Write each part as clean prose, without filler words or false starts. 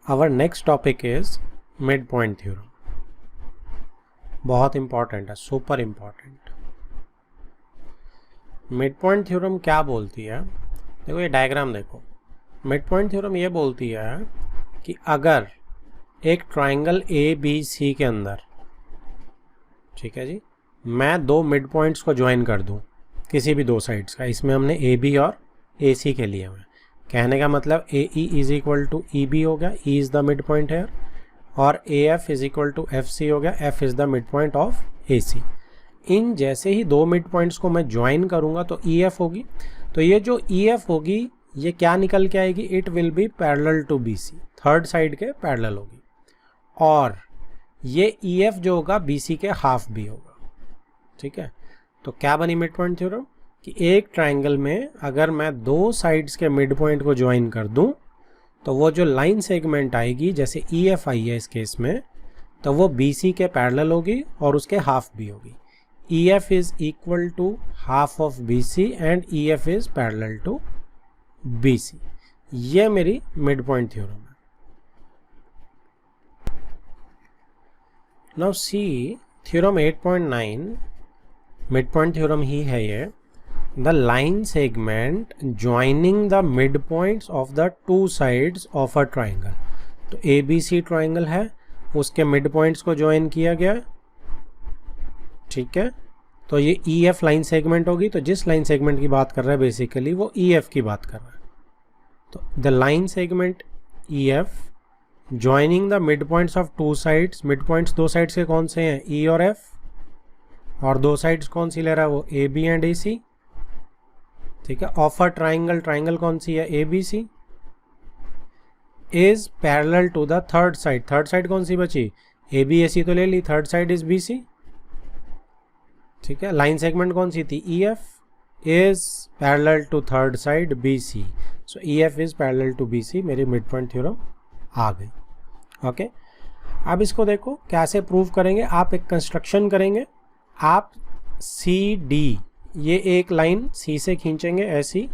Our next topic is midpoint theorem. बहुत important है, super important. Midpoint theorem क्या बोलती है? देखो ये डायग्राम देखो। मिडपॉइंट थ्योरम ये बोलती है कि अगर एक ट्राइंगल ए बी सी के अंदर, ठीक है जी, मैं दो मिड पॉइंट्स को ज्वाइन कर दूं किसी भी दो साइड्स का, इसमें हमने ए बी और ए सी के लिए हुए। कहने का मतलब A E is equal to E B हो गया, E is the mid point है, और A F is equal to F C हो गया, F is the mid point of A C. इन जैसे ही दो मिड पॉइंट्स को मैं ज्वाइन करूँगा तो ई एफ होगी। तो ये जो ई एफ होगी ये क्या निकल के आएगी? It will be parallel to B C, third side के पैरेलल होगी। और ये ई एफ जो होगा बी सी के हाफ भी होगा। ठीक है, तो क्या बनी मिड पॉइंट थ्योरम कि एक ट्राइंगल में अगर मैं दो साइड्स के मिड पॉइंट को ज्वाइन कर दूं तो वो जो लाइन सेगमेंट आएगी, जैसे ई एफ आई है इस केस में, तो वो बी सी के पैरेलल होगी और उसके हाफ भी होगी। E F is equal to half of B C and E F is parallel to B C. ये मेरी मिड पॉइंट थ्योरम है। Now see theorem 8.9 mid point theorem ही है ये। The line segment joining the mid points of the two sides of a triangle. तो A B C triangle है, उसके mid points को ज्वाइन किया गया, ठीक है। तो ये ई एफ लाइन सेगमेंट होगी। तो जिस लाइन सेगमेंट की बात कर रहा है बेसिकली वो ई एफ की बात कर रहा है। तो the line segment E F joining the mid points of two sides. Mid points दो साइड्स के कौन से हैं? ई और एफ। और दो साइड्स कौन सी ले रहा है? वो ए बी एंड ए सी, ठीक है। ऑफ अ ट्राइंगल, ट्राइंगल कौन सी है? A B C. Is parallel to the third side. Third side कौन सी बची? ए बी ए सी तो ले ली, third side is B C, ठीक है। लाइन सेगमेंट कौन सी थी? E F is parallel to third side B C. So E F is parallel to B C. मेरी मिड पॉइंट थ्योरम आ गई। ओके, अब इसको देखो कैसे प्रूव करेंगे। आप एक कंस्ट्रक्शन करेंगे। आप सी डी, ये एक लाइन सी से खींचेंगे ऐसी,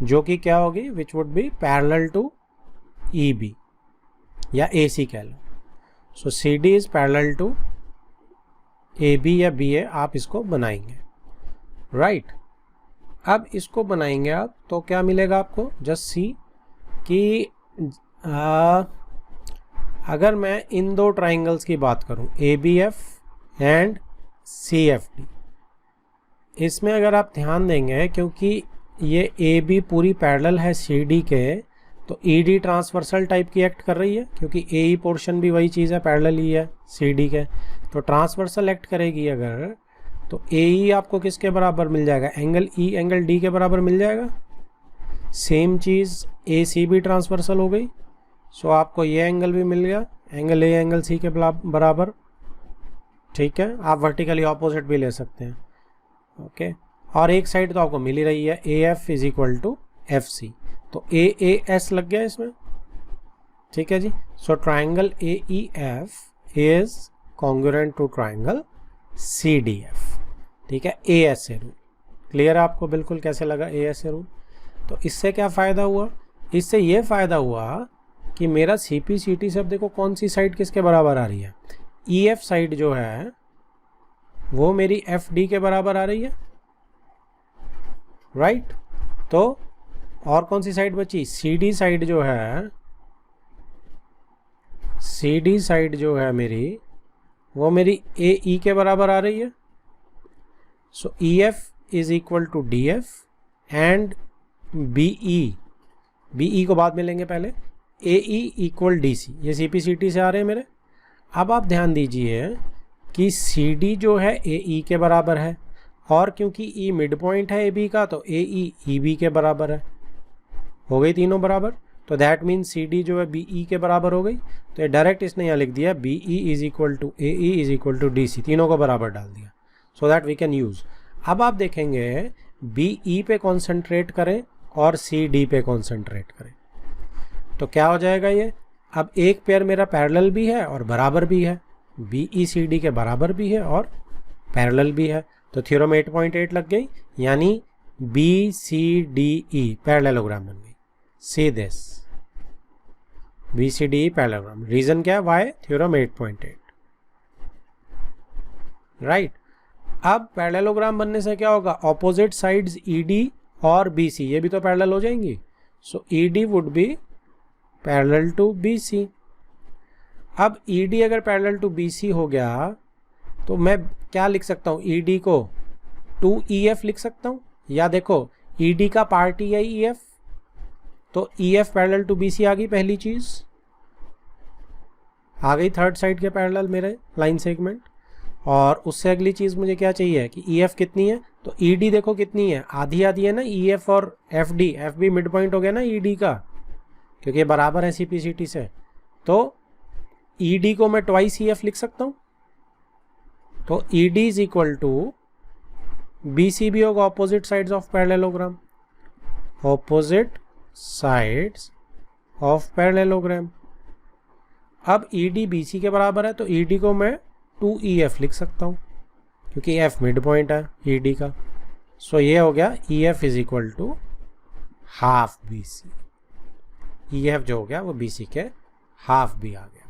जो कि क्या होगी? Which would be parallel to E B या ए सी कह लो। So C D is parallel to A B या बी ए। आप इसको बनाएंगे, राइट। अब इसको बनाएंगे आप तो क्या मिलेगा आपको? जस्ट सी कि अगर मैं इन दो ट्राइंगल्स की बात करूं, A B F and C F D, इसमें अगर आप ध्यान देंगे, क्योंकि ये ए बी पूरी पैरेलल है सी डी के, तो ई डी ट्रांसवर्सल टाइप की एक्ट कर रही है, क्योंकि ए ई पोर्शन भी वही चीज़ है, पैरेलल ही है सी डी के, तो ट्रांसवर्सल एक्ट करेगी अगर, तो ए ई आपको किसके बराबर मिल जाएगा? एंगल ई एंगल डी के बराबर मिल जाएगा। सेम चीज़ ए सी भी ट्रांसवर्सल हो गई, सो आपको ये एंगल भी मिल गया, एंगल ए एंगल सी के बराबर, ठीक है। आप वर्टिकली ऑपोजिट भी ले सकते हैं, ओके। और एक साइड तो आपको मिल ही रही है, A F is equal to F C, तो ए एस लग गया इसमें, ठीक है जी। So triangle A E F is congruent to triangle C D F, ठीक है। ए एस से रूल क्लियर है आपको? बिल्कुल कैसे लगा ए एस से रूल? तो इससे क्या फ़ायदा हुआ? इससे ये फ़ायदा हुआ कि मेरा सी पी सी टी से, अब देखो कौन सी साइड किसके बराबर आ रही है? ई एफ साइड जो है वो मेरी एफ डी के बराबर आ रही है, राइट। तो और कौन सी साइड बची? सी डी साइड जो है, सी डी साइड जो है मेरी, वो मेरी ए ई के बराबर आ रही है। So E F is equal to D F and B E को बाद में लेंगे, पहले ए ई इक्वल डी सी। ये सी पी सी टी से आ रहे हैं मेरे। अब आप ध्यान दीजिए कि सी डी जो है ए ई के बराबर है, और क्योंकि ई मिड पॉइंट है ए बी का, तो ए ई बी के बराबर है। हो गई तीनों बराबर, तो दैट मीन्स सी डी जो है बी ई के बराबर हो गई। तो ये डायरेक्ट इसने यहाँ लिख दिया B E is equal to A E is equal to D C, तीनों को बराबर डाल दिया, so that we can use. अब आप देखेंगे बी ई पे कॉन्सेंट्रेट करें और सी डी पे कॉन्सेंट्रेट करें, तो क्या हो जाएगा ये? अब एक पेयर मेरा पैरेलल भी है और बराबर भी है, बी ई सी डी के बराबर भी है और पैरेलल भी है। तो थ्योरम 8.8 लग गई, यानी B C D E parallelogram बन गई। See this, BCDE parallelogram. Reason क्या है? By theorem 8.8, right. अब पैरेललोग्राम बनने से क्या होगा? ऑपोजिट साइड्स ED और BC ये भी तो पैरेलल हो जाएंगी। So ED would be parallel to BC। अब ED अगर पैरेलल टू BC हो गया तो मैं क्या लिख सकता हूँ? ED को 2EF लिख सकता हूँ, या देखो ED का पार्ट ही है EF, तो EF पैरेलल टू BC आ गई पहली चीज, आ गई थर्ड साइड के पैरेलल मेरे लाइन सेगमेंट। और उससे अगली चीज मुझे क्या चाहिए कि EF कितनी है? तो ED देखो कितनी है, आधी आधी है ना, EF और FD। FB मिड पॉइंट हो गया ना ED का, क्योंकि ये बराबर है CPCT से। तो ED को मैं ट्वाइस EF लिख सकता हूँ, तो ED is equal to BC भी होगा opposite sides of parallelogram, opposite sides of parallelogram. अब ED BC के बराबर है, तो ED को मैं 2EF लिख सकता हूँ, क्योंकि F मिड पॉइंट है ED का। सो ये हो गया EF is equal to half BC। EF जो हो गया वो BC के हाफ भी आ गया,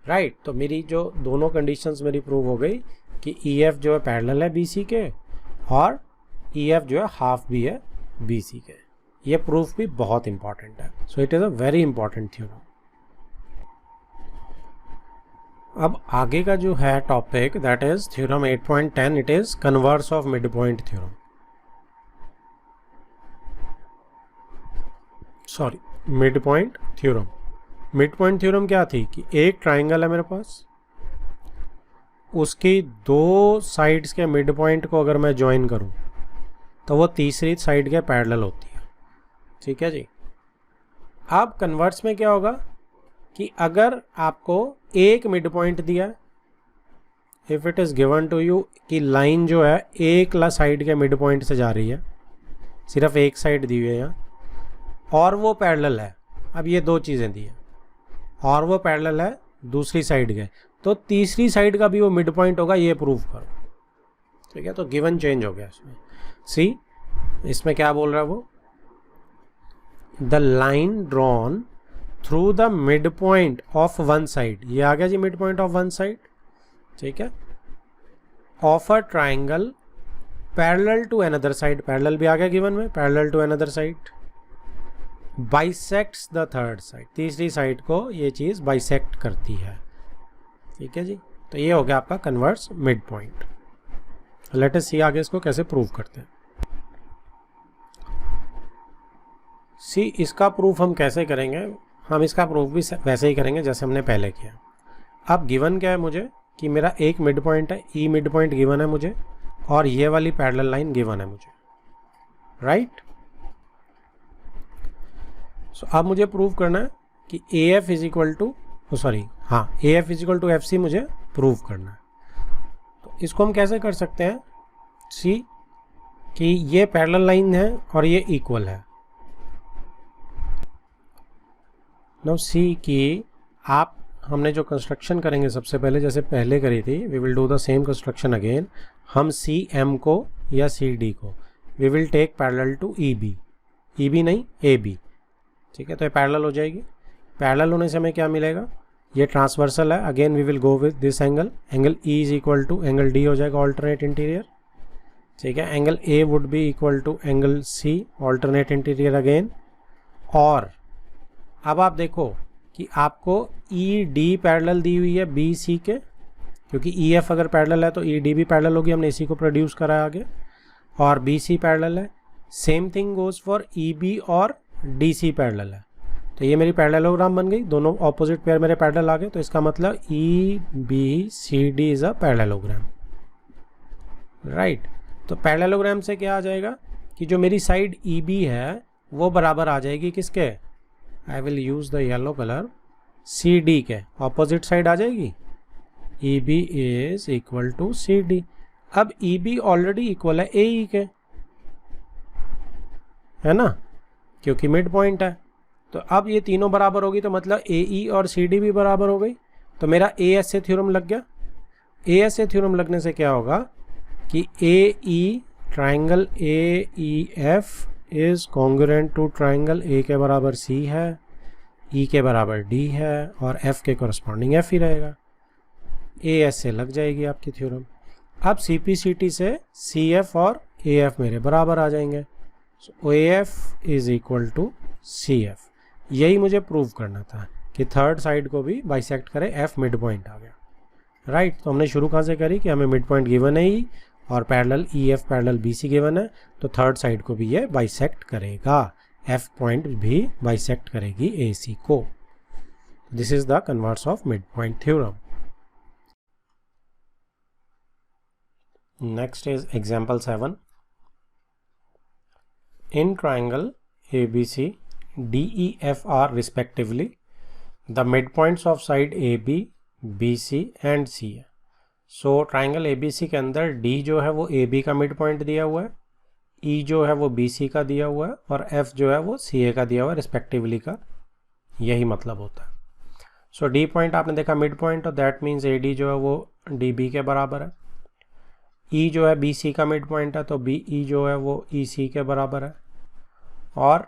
राइट। तो मेरी जो दोनों कंडीशंस मेरी प्रूव हो गई कि EF जो है पैरेलल है BC के, और EF जो है हाफ भी है BC के। ये प्रूफ भी बहुत इंपॉर्टेंट है। So it is a very important theorem. अब आगे का जो है topic that is theorem 8.10, it is converse of mid point theorem. Sorry, mid point theorem. Mid point theorem क्या थी कि एक ट्राइंगल है मेरे पास, उसकी दो साइड्स के मिड पॉइंट को अगर मैं ज्वाइन करूं तो वो तीसरी साइड के पैरेलल होती है, ठीक है जी। अब कन्वर्स में क्या होगा कि अगर आपको एक मिड पॉइंट दिया, if it is given to you कि लाइन जो है एक साइड के मिड पॉइंट से जा रही है, सिर्फ एक साइड दी हुई है यहाँ, और वो पैरेलल है। अब ये दो चीज़ें दी हैं और वो पैरेलल है दूसरी साइड के, तो तीसरी साइड का भी वो मिड पॉइंट होगा, ये प्रूव करो, ठीक है। तो गिवन चेंज हो गया इसमें। सी इसमें क्या बोल रहा है वो, the line drawn through the mid point of one side, ये आ गया जी mid point of one side, ठीक है, of a triangle parallel to another side, parallel भी आ गया गिवन में, parallel to another side, bisects the third side, तीसरी साइड को ये चीज़ बाइसेक्ट करती है, ठीक है जी। तो ये हो गया आपका converse mid point. Let us see आगे इसको कैसे प्रूव करते हैं। सी इसका प्रूफ हम कैसे करेंगे, हम इसका प्रूफ भी वैसे ही करेंगे जैसे हमने पहले किया। अब गिवन क्या है मुझे कि मेरा एक मिड पॉइंट है, ई मिड पॉइंट गिवन है मुझे, और ये वाली पैरेलल लाइन गिवन है मुझे, राइट। सो अब मुझे प्रूव करना है कि AF is equal to AF is equal to FC मुझे प्रूव करना है। तो इसको हम कैसे कर सकते हैं, सी कि ये पैरेलल लाइन है और ये इक्वल है। नाउ सी कि आप हमने जो कंस्ट्रक्शन करेंगे सबसे पहले जैसे पहले करी थी, we will do the same construction again. हम CM को या CD को we will take parallel to EB नहीं AB, ठीक है। तो ये पैरेलल हो जाएगी। पैरेलल होने से हमें क्या मिलेगा, ये ट्रांसवर्सल है, again we will go with this angle, angle E is equal to angle D हो जाएगा ऑल्टरनेट इंटीरियर, ठीक है। Angle A would be equal to angle C alternate interior again. और अब आप देखो कि आपको ED पैरेलल दी हुई है BC के, क्योंकि EF अगर पैरेलल है तो ED भी पैरेलल होगी, हमने इसी को प्रोड्यूस करा है आगे, और BC पैरेलल है। Same thing goes for EB और DC पैरेलल है। तो ये मेरी पैरेललोग्राम बन गई, दोनों ऑपोजिट पेयर मेरे पैरेलल आ गए, तो इसका मतलब EBCD is a parallelogram, right. तो पैरेललोग्राम से क्या आ जाएगा कि जो मेरी साइड EB है वो बराबर आ जाएगी किसके, I will use the yellow colour, CD के ऑपोजिट साइड आ जाएगी, EB is equal to CD। अब EB ऑलरेडी इक्वल है AE के, है ना, क्योंकि मिड पॉइंट है। तो अब ये तीनों बराबर होगी, तो मतलब AE और CD भी बराबर हो गई। तो मेरा ASA थ्योरम लग गया। ASA थ्योरम लगने से क्या होगा कि AE triangle AEF is congruent to triangle A के बराबर C है, ई के बराबर डी है और एफ के कॉरस्पॉन्डिंग एफ ही रहेगा। ए एस से लग जाएगी आपकी थ्योरम। अब सी पी सी टी से सी एफ और ए एफ मेरे बराबर आ जाएंगे। So A F is equal to C F. यही मुझे प्रूव करना था कि थर्ड साइड को भी बाइसेक्ट करें, एफ मिड पॉइंट आ गया, राइट। तो हमने शुरू कहाँ से करी कि हमें मिड पॉइंट गिवन है ई और parallel E F parallel B C given है, तो थर्ड साइड को भी ये बाइसेक्ट करेगा, एफ पॉइंट भी बाइसेक्ट करेगी ए सी को। This is the converse of mid point theorem. Next is example 7। In triangle ABC, DEF are respectively the midpoints of side AB, BC and C है। So triangle ABC के अंदर D जो है वो AB का mid point दिया हुआ है, E जो है वो BC का दिया हुआ है और F जो है वो CA का दिया हुआ है रिस्पेक्टिवली का, यही मतलब होता है। So D पॉइंट आपने देखा मिड पॉइंट, और दैट मीन्स AD जो है वो DB के बराबर है। E जो है BC का मिड पॉइंट है, तो BE जो है वो EC के बराबर है, और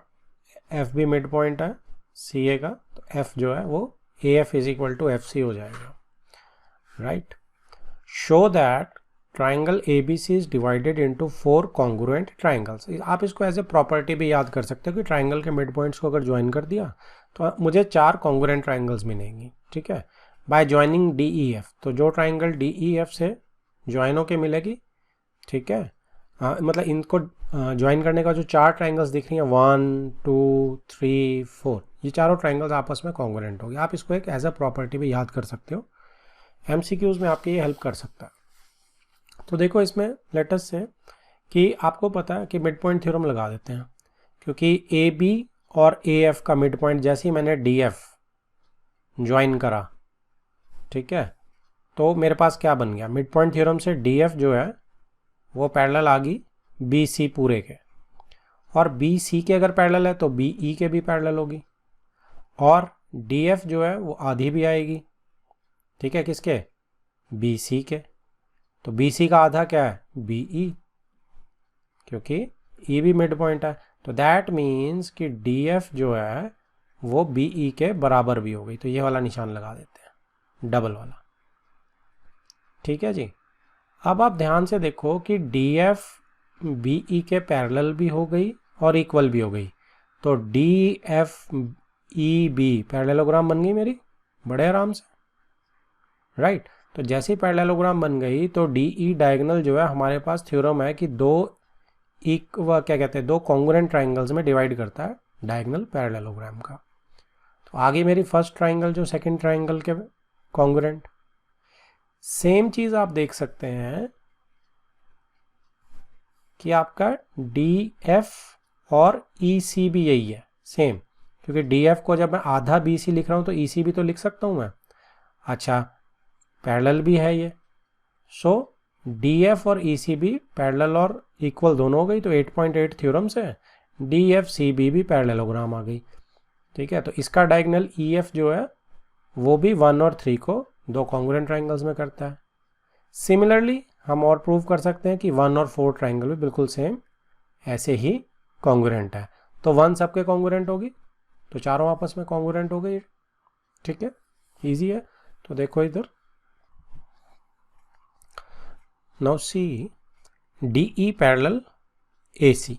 एफ भी मिड पॉइंट है सी ए का, तो एफ जो है वो A F is equal to F C हो जाएगा, right. Show that triangle A B C is divided into 4 congruent triangles. आप इसको एज ए प्रॉपर्टी भी याद कर सकते हो कि ट्राइंगल के मिड पॉइंट्स को अगर ज्वाइन कर दिया तो मुझे 4 कॉन्ग्रुएंट ट्राइंगल्स मिलेंगी, ठीक है, by joining D E F. तो जो ट्राइंगल डी ई एफ से ज्वाइन होके मिलेगी, ठीक है, मतलब इनको ज्वाइन करने का जो 4 ट्राइंगल्स दिख रही हैं 1 2 3 4, ये चारों ट्राइंगल्स आपस में कॉन्ग्रुएंट होगी। आप इसको एक एज अ प्रॉपर्टी भी याद कर सकते हो, एमसीक्यूज में आपके ये हेल्प कर सकता है। तो देखो इसमें लेटस से कि आपको पता है कि मिड पॉइंट थ्योरम लगा देते हैं, क्योंकि ए बी और ए एफ का मिड पॉइंट जैसे ही मैंने डी एफ ज्वाइन करा, ठीक है, तो मेरे पास क्या बन गया, मिड पॉइंट थ्योरम से डी एफ जो है वो पैरेलल आ गई बी सी पूरे के, और बी सी के अगर पैरेलल है तो बी ई के भी पैरेलल होगी, और डी एफ जो है वो आधी भी आएगी, ठीक है, किसके, बी सी के। तो बी सी का आधा क्या है, बी ई, क्योंकि ई भी मिड पॉइंट है, तो दैट मीन्स कि डी एफ जो है वो बी ई के बराबर भी हो गई। तो ये वाला निशान लगा देते हैं, डबल वाला, ठीक है जी। अब आप ध्यान से देखो कि डी एफ बी ई के पैरेलल भी हो गई और इक्वल भी हो गई, तो D F E B parallelogram बन गई मेरी बड़े आराम से, राइट। तो जैसे ही पैरेललोग्राम बन गई तो डी ई डायगोनल जो है हमारे पास थ्योरम है कि क्या कहते हैं, 2 कॉन्ग्रुएंट ट्राइंगल्स में डिवाइड करता है डायगोनल पैरेललोग्राम का। तो आगे मेरी फर्स्ट ट्राइंगल जो सेकंड ट्राइंगल के कॉन्ग्रुएंट। सेम चीज आप देख सकते हैं कि आपका डी एफ और ई सी भी यही है सेम, क्योंकि डी एफ को जब मैं आधा बी सी लिख रहा हूं तो ई सी भी तो लिख सकता हूं मैं, अच्छा पैरेलल भी है ये। सो डी एफ और ई सी भी पैरेलल और इक्वल दोनों हो गई, तो 8.8 थ्योरम से डी एफ सी बी भी पैरेललोग्राम आ गई, ठीक है। तो इसका डायगोनल ई एफ जो है वो भी 1 और 3 को 2 कॉन्ग्रुएंट ट्राइंगल्स में करता है। सिमिलरली हम और प्रूव कर सकते हैं कि 1 और 4 ट्राइंगल भी बिल्कुल सेम ऐसे ही कॉन्ग्रुएंट है। तो 1 सबके कॉन्ग्रुएंट होगी, तो चारों आपस में कॉन्ग्रुएंट हो गई, ठीक है, इजी है। तो देखो इधर, now see D E parallel A C.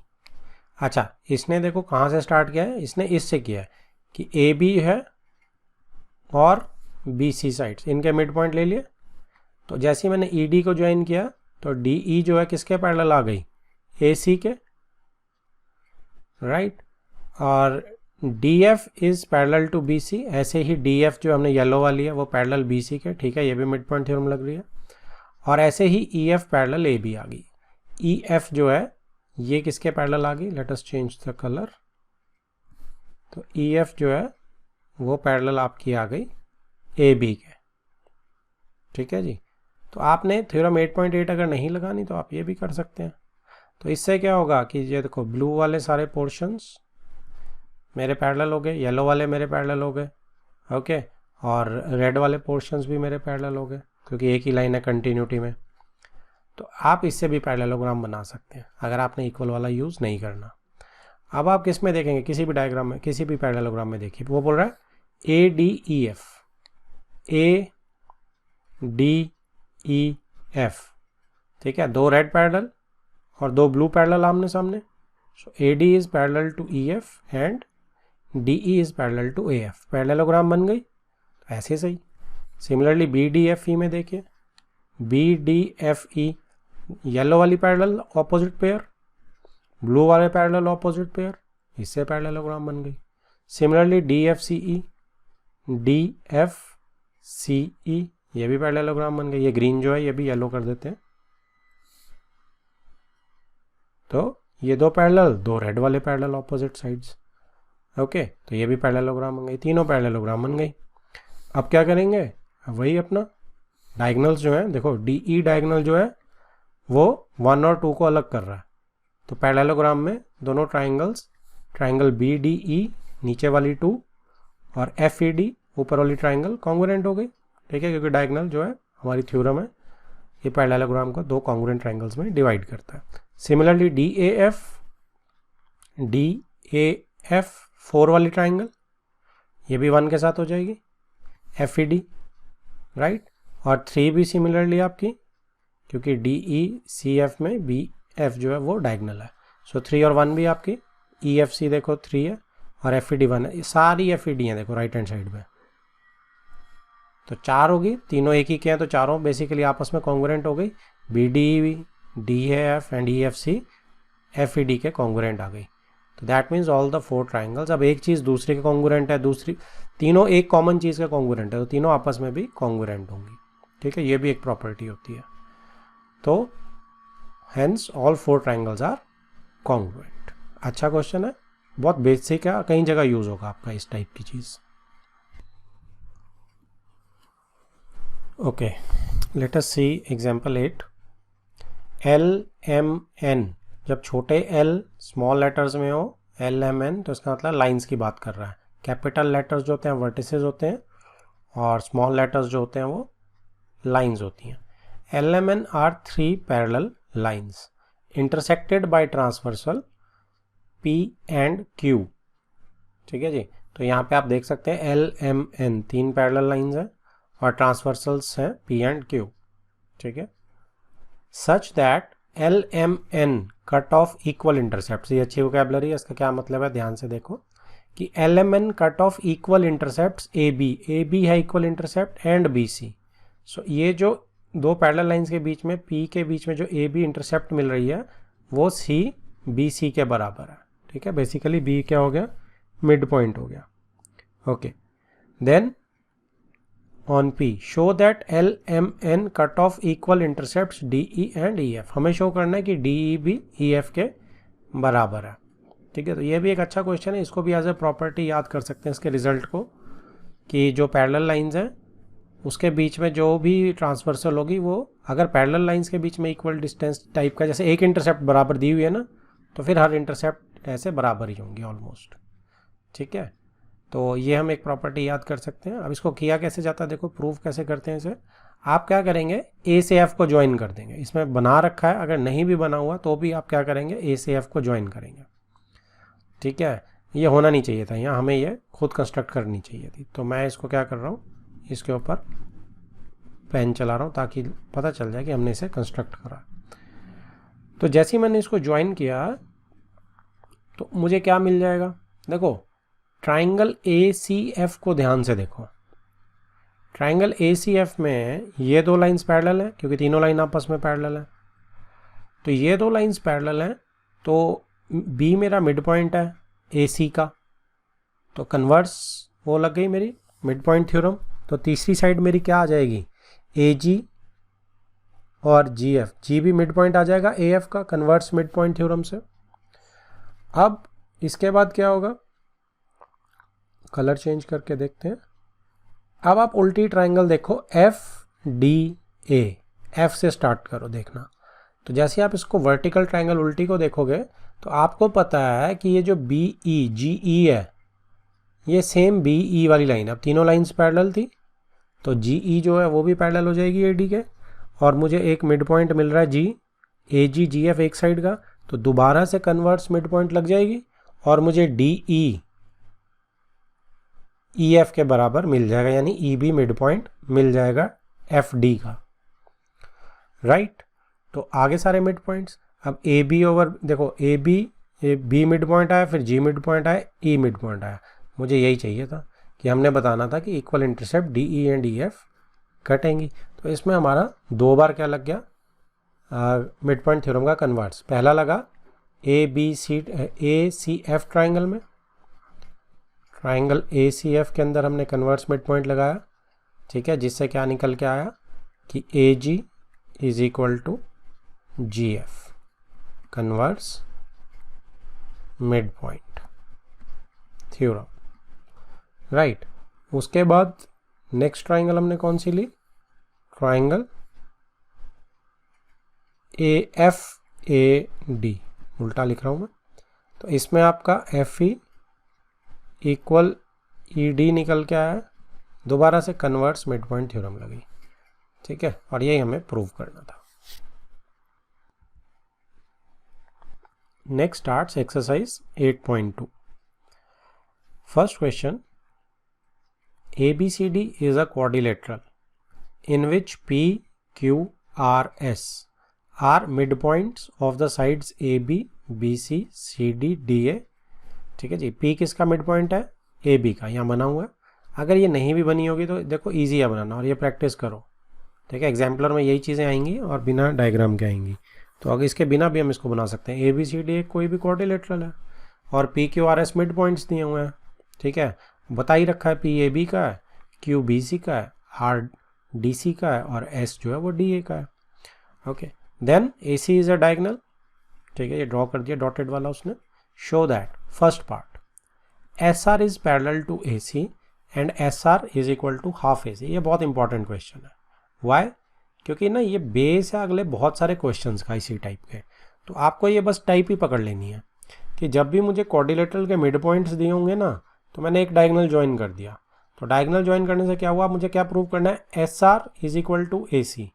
अच्छा, इसने देखो कहाँ से स्टार्ट किया है, इसने इससे किया है कि ए बी है और बी सी साइड्स, इनके मिड पॉइंट ले लिए। तो जैसे ही मैंने ई डी को ज्वाइन किया तो डी ई जो है किसके पैरेलल आ गई, ए सी के, राइट। और D F is parallel to B C, ऐसे ही डी एफ जो हमने येलो वाली है वो पैरेलल बी सी के, ठीक है, ये भी मिड पॉइंट थ्योरम लग रही है। और ऐसे ही E F parallel A B आ गई, ई एफ जो है ये किसके पैरेलल आ गई, let us change the colour. तो ई एफ जो है वो पैरेलल आपकी आ गई ए बी के, ठीक है जी। तो आपने थ्योरम 8.8 अगर नहीं लगानी तो आप ये भी कर सकते हैं। तो इससे क्या होगा कि ये देखो ब्लू वाले सारे पोर्शंस मेरे पैरेलल हो गए, येलो वाले मेरे पैरेलल हो गए, ओके, और रेड वाले पोर्शंस भी मेरे पैरेलल हो गए, क्योंकि एक ही लाइन है कंटिन्यूटी में। तो आप इससे भी पैरेललोग्राम बना सकते हैं अगर आपने इक्वल वाला यूज़ नहीं करना। अब आप किस में देखेंगे, किसी भी डायग्राम में, किसी भी पैरेललोग्राम में देखिए, वो बोल रहा है A D E F, A D E F, ठीक है, दो रेड पैरेलल और दो ब्लू पैरेलल आमने सामने. So A D is parallel to E F and D E is parallel to A F. Parallelogram बन गई. ऐसे सही. Similarly B D F E में देखिए, B D F E yellow वाली पैरेलल ऑपोजिट पेयर, ब्लू वाले parallel opposite pair, इससे parallelogram बन गई. Similarly D F C E, D F C E, ये भी पैरेललोग्राम बन गई. ये ग्रीन जो है ये भी येलो कर देते हैं. तो ये दो पैरेलल, दो रेड वाले पैरेलल ऑपोजिट साइड्स. ओके, तो ये भी पैरेललोग्राम बन गई. तीनों पैरेललोग्राम बन गई. अब क्या करेंगे, वही अपना डायगोनल्स जो है, देखो डी ई डायगोनल जो है वो 1 और 2 को अलग कर रहा है. तो पैरेललोग्राम में दोनों triangles, triangle B D E नीचे वाली 2 और एफ ई डी ऊपर वाली ट्राइंगल कॉन्ग्रुएंट हो गई. ठीक है, क्योंकि डायगोनल जो है हमारी थ्योरम है ये पैरेललोग्राम को दो कॉन्ग्रुएंट ट्राइंगल्स में डिवाइड करता है. सिमिलरली डी ए एफ 4 वाली ट्राइंगल, ये भी 1 के साथ हो जाएगी. F E D, right. और 3 भी सिमिलरली आपकी, क्योंकि डी ई सी एफ में बी एफ जो है वो डायगोनल है. सो 3 और 1 भी आपकी. ई एफ सी देखो 3 है और एफ ई डी 1 है. ये सारी एफ ई डी हैं देखो राइट हैंड साइड में. तो 4 होगी, तीनों एक ही के हैं तो चारों बेसिकली आपस में कॉन्ग्रुएंट हो गई. B D, D F and E F C F E D के कॉन्ग्रुएंट आ गई. तो that means all the 4 triangles. अब एक चीज़ दूसरे के कॉन्ग्रुएंट है, दूसरी तीनों एक कॉमन चीज़ के कॉन्ग्रुएंट है, तो तीनों आपस में भी कॉन्ग्रुएंट होंगी. ठीक है, ये भी एक प्रॉपर्टी होती है. तो hence all 4 triangles are congruent. अच्छा क्वेश्चन है, बहुत बेसिक है, कई जगह यूज होगा आपका इस टाइप की चीज़. ओके, लेट अस सी एग्जांपल 8. एल एम एन, जब छोटे एल स्मॉल लेटर्स में हो, एल एम एन, तो इसका मतलब लाइंस की बात कर रहा है. कैपिटल लेटर्स जो होते हैं वर्टिसेस होते हैं और स्मॉल लेटर्स जो होते हैं वो लाइंस होती हैं. L M N are 3 parallel lines intersected by transversal P and Q. ठीक है जी. तो यहाँ पे आप देख सकते हैं L M N 3 parallel lines हैं और ट्रांसवर्सल्स हैं पी एंड क्यू. ठीक है, such that L M N cut off equal intercept. ये अच्छी वोकैबुलरी है. इसका क्या मतलब है, ध्यान से देखो कि L M N cut off equal intercept A B है equal intercept and B C. So ये जो दो पैरेलल लाइंस के बीच में, पी के बीच में जो ए बी इंटरसेप्ट मिल रही है वो सी बी सी के बराबर है. ठीक है, बेसिकली बी क्या हो गया, मिड पॉइंट हो गया. Okay, then on P show that L M N cut off equal intercepts D E and E F. हमें शो करना है कि D E भी E F के बराबर है. ठीक है, तो ये भी एक अच्छा क्वेश्चन है. इसको भी एज ए प्रॉपर्टी याद कर सकते हैं इसके रिजल्ट को, कि जो पैरेलल लाइंस हैं उसके बीच में जो भी ट्रांसवर्सल होगी वो अगर पैरेलल लाइंस के बीच में इक्वल डिस्टेंस टाइप का, जैसे एक इंटरसेप्ट बराबर दी हुई है ना, तो फिर हर इंटरसेप्ट ऐसे बराबर ही होंगी ऑलमोस्ट. ठीक है, तो ये हम एक प्रॉपर्टी याद कर सकते हैं. अब इसको किया कैसे जाता है, देखो प्रूफ कैसे करते हैं इसे. आप क्या करेंगे, ए से एफ को ज्वाइन कर देंगे. इसमें बना रखा है, अगर नहीं भी बना हुआ तो भी आप क्या करेंगे, ए से एफ को ज्वाइन करेंगे. ठीक है, ये होना नहीं चाहिए था यहाँ, हमें ये खुद कंस्ट्रक्ट करनी चाहिए थी. तो मैं इसको क्या कर रहा हूँ, इसके ऊपर पेन चला रहा हूँ ताकि पता चल जाए कि हमने इसे कंस्ट्रक्ट करा. तो जैसे ही मैंने इसको ज्वाइन किया तो मुझे क्या मिल जाएगा, देखो ट्राइंगल ए सी एफ को ध्यान से देखो. ट्राइंगल ए सी एफ में ये दो लाइंस पैरेलल हैं क्योंकि तीनों लाइन आपस में पैरेलल हैं. तो ये दो लाइंस पैरेलल हैं, तो बी मेरा मिड पॉइंट है ए सी का, तो कन्वर्स वो लग गई मेरी मिड पॉइंट थ्योरम. तो तीसरी साइड मेरी क्या आ जाएगी, ए जी और जी एफ. जी भी मिड पॉइंट आ जाएगा ए एफ का कन्वर्स मिड पॉइंट थ्योरम से. अब इसके बाद क्या होगा, कलर चेंज करके देखते हैं. अब आप उल्टी ट्राइंगल देखो, एफ डी ए, एफ से स्टार्ट करो देखना. तो जैसे आप इसको वर्टिकल ट्राइंगल उल्टी को देखोगे तो आपको पता है कि ये जो बी ई जी ई है ये सेम बी ई वाली लाइन. अब तीनों लाइंस पैरेलल थी तो जी ई जो है वो भी पैरेलल हो जाएगी ए डी के, और मुझे एक मिड पॉइंट मिल रहा है जी, ए जी जी एफ एक साइड का, तो दोबारा से कन्वर्स मिड पॉइंट लग जाएगी और मुझे डी ई ई एफ के बराबर मिल जाएगा, यानी ई बी मिड पॉइंट मिल जाएगा एफ डी का, राइट। तो आगे सारे मिड पॉइंट्स, अब ए बी ओवर देखो ए बी मिड पॉइंट आया, फिर जी मिड पॉइंट आया, ई मिड पॉइंट आया। मुझे यही चाहिए था कि हमने बताना था कि equal intercept D E and E F कटेंगी। तो इसमें हमारा 2 बार क्या लग गया मिड पॉइंट थ्योरम का कन्वर्स। पहला लगा ए सी एफ ट्राइंगल में, ट्राइंगल ए सी एफ के अंदर हमने कन्वर्स मिड पॉइंट लगाया, ठीक है, जिससे क्या निकल के आया कि A G is equal to G F converse mid point theorem, right. उसके बाद नेक्स्ट ट्राइंगल हमने कौन सी ली, triangle A F A D, उल्टा लिख रहा हूँ मैं। तो इसमें आपका F E equal E D निकल के आया, दोबारा से कन्वर्स मिड पॉइंट थ्योरम लगी, ठीक है, और यही हमें प्रूव करना था। Next starts exercise 8.2। First question, ABCD is a quadrilateral in which P, Q, R, S are midpoints of the sides AB, BC, CD, DA, ठीक है जी। P किसका मिड पॉइंट है, AB का, यहाँ बना हुआ है। अगर ये नहीं भी बनी होगी तो देखो ईजी है बनाना, और ये प्रैक्टिस करो, ठीक है। एग्जाम्पलर में यही चीज़ें आएंगी और बिना डायग्राम के आएंगी, तो अगर इसके बिना भी हम इसको बना सकते हैं। ABCD कोई भी क्वाड्रिलेटरल है और PQRS मिड पॉइंट्स दिए हुए हैं, ठीक है, बता ही रखा है PAB का है, QBC का है, RDC का है, और S जो है वो DA का है, okay. Then AC is a diagonal, ठीक है, ये ड्रॉ कर दिया डॉटेड वाला उसने। Show that first part SR is parallel to AC and SR is equal to half AC। ये बहुत इंपॉर्टेंट क्वेश्चन है, वाई, क्योंकि ना ये बेस है अगले बहुत सारे क्वेश्चंस का इसी टाइप के। तो आपको ये बस टाइप ही पकड़ लेनी है कि जब भी मुझे क्वाड्रिलेटरल के मिड पॉइंट्स दिए होंगे ना, तो मैंने एक डायगोनल ज्वाइन कर दिया। तो डायगोनल ज्वाइन करने से क्या हुआ, मुझे क्या प्रूव करना है, SR is equal to AC।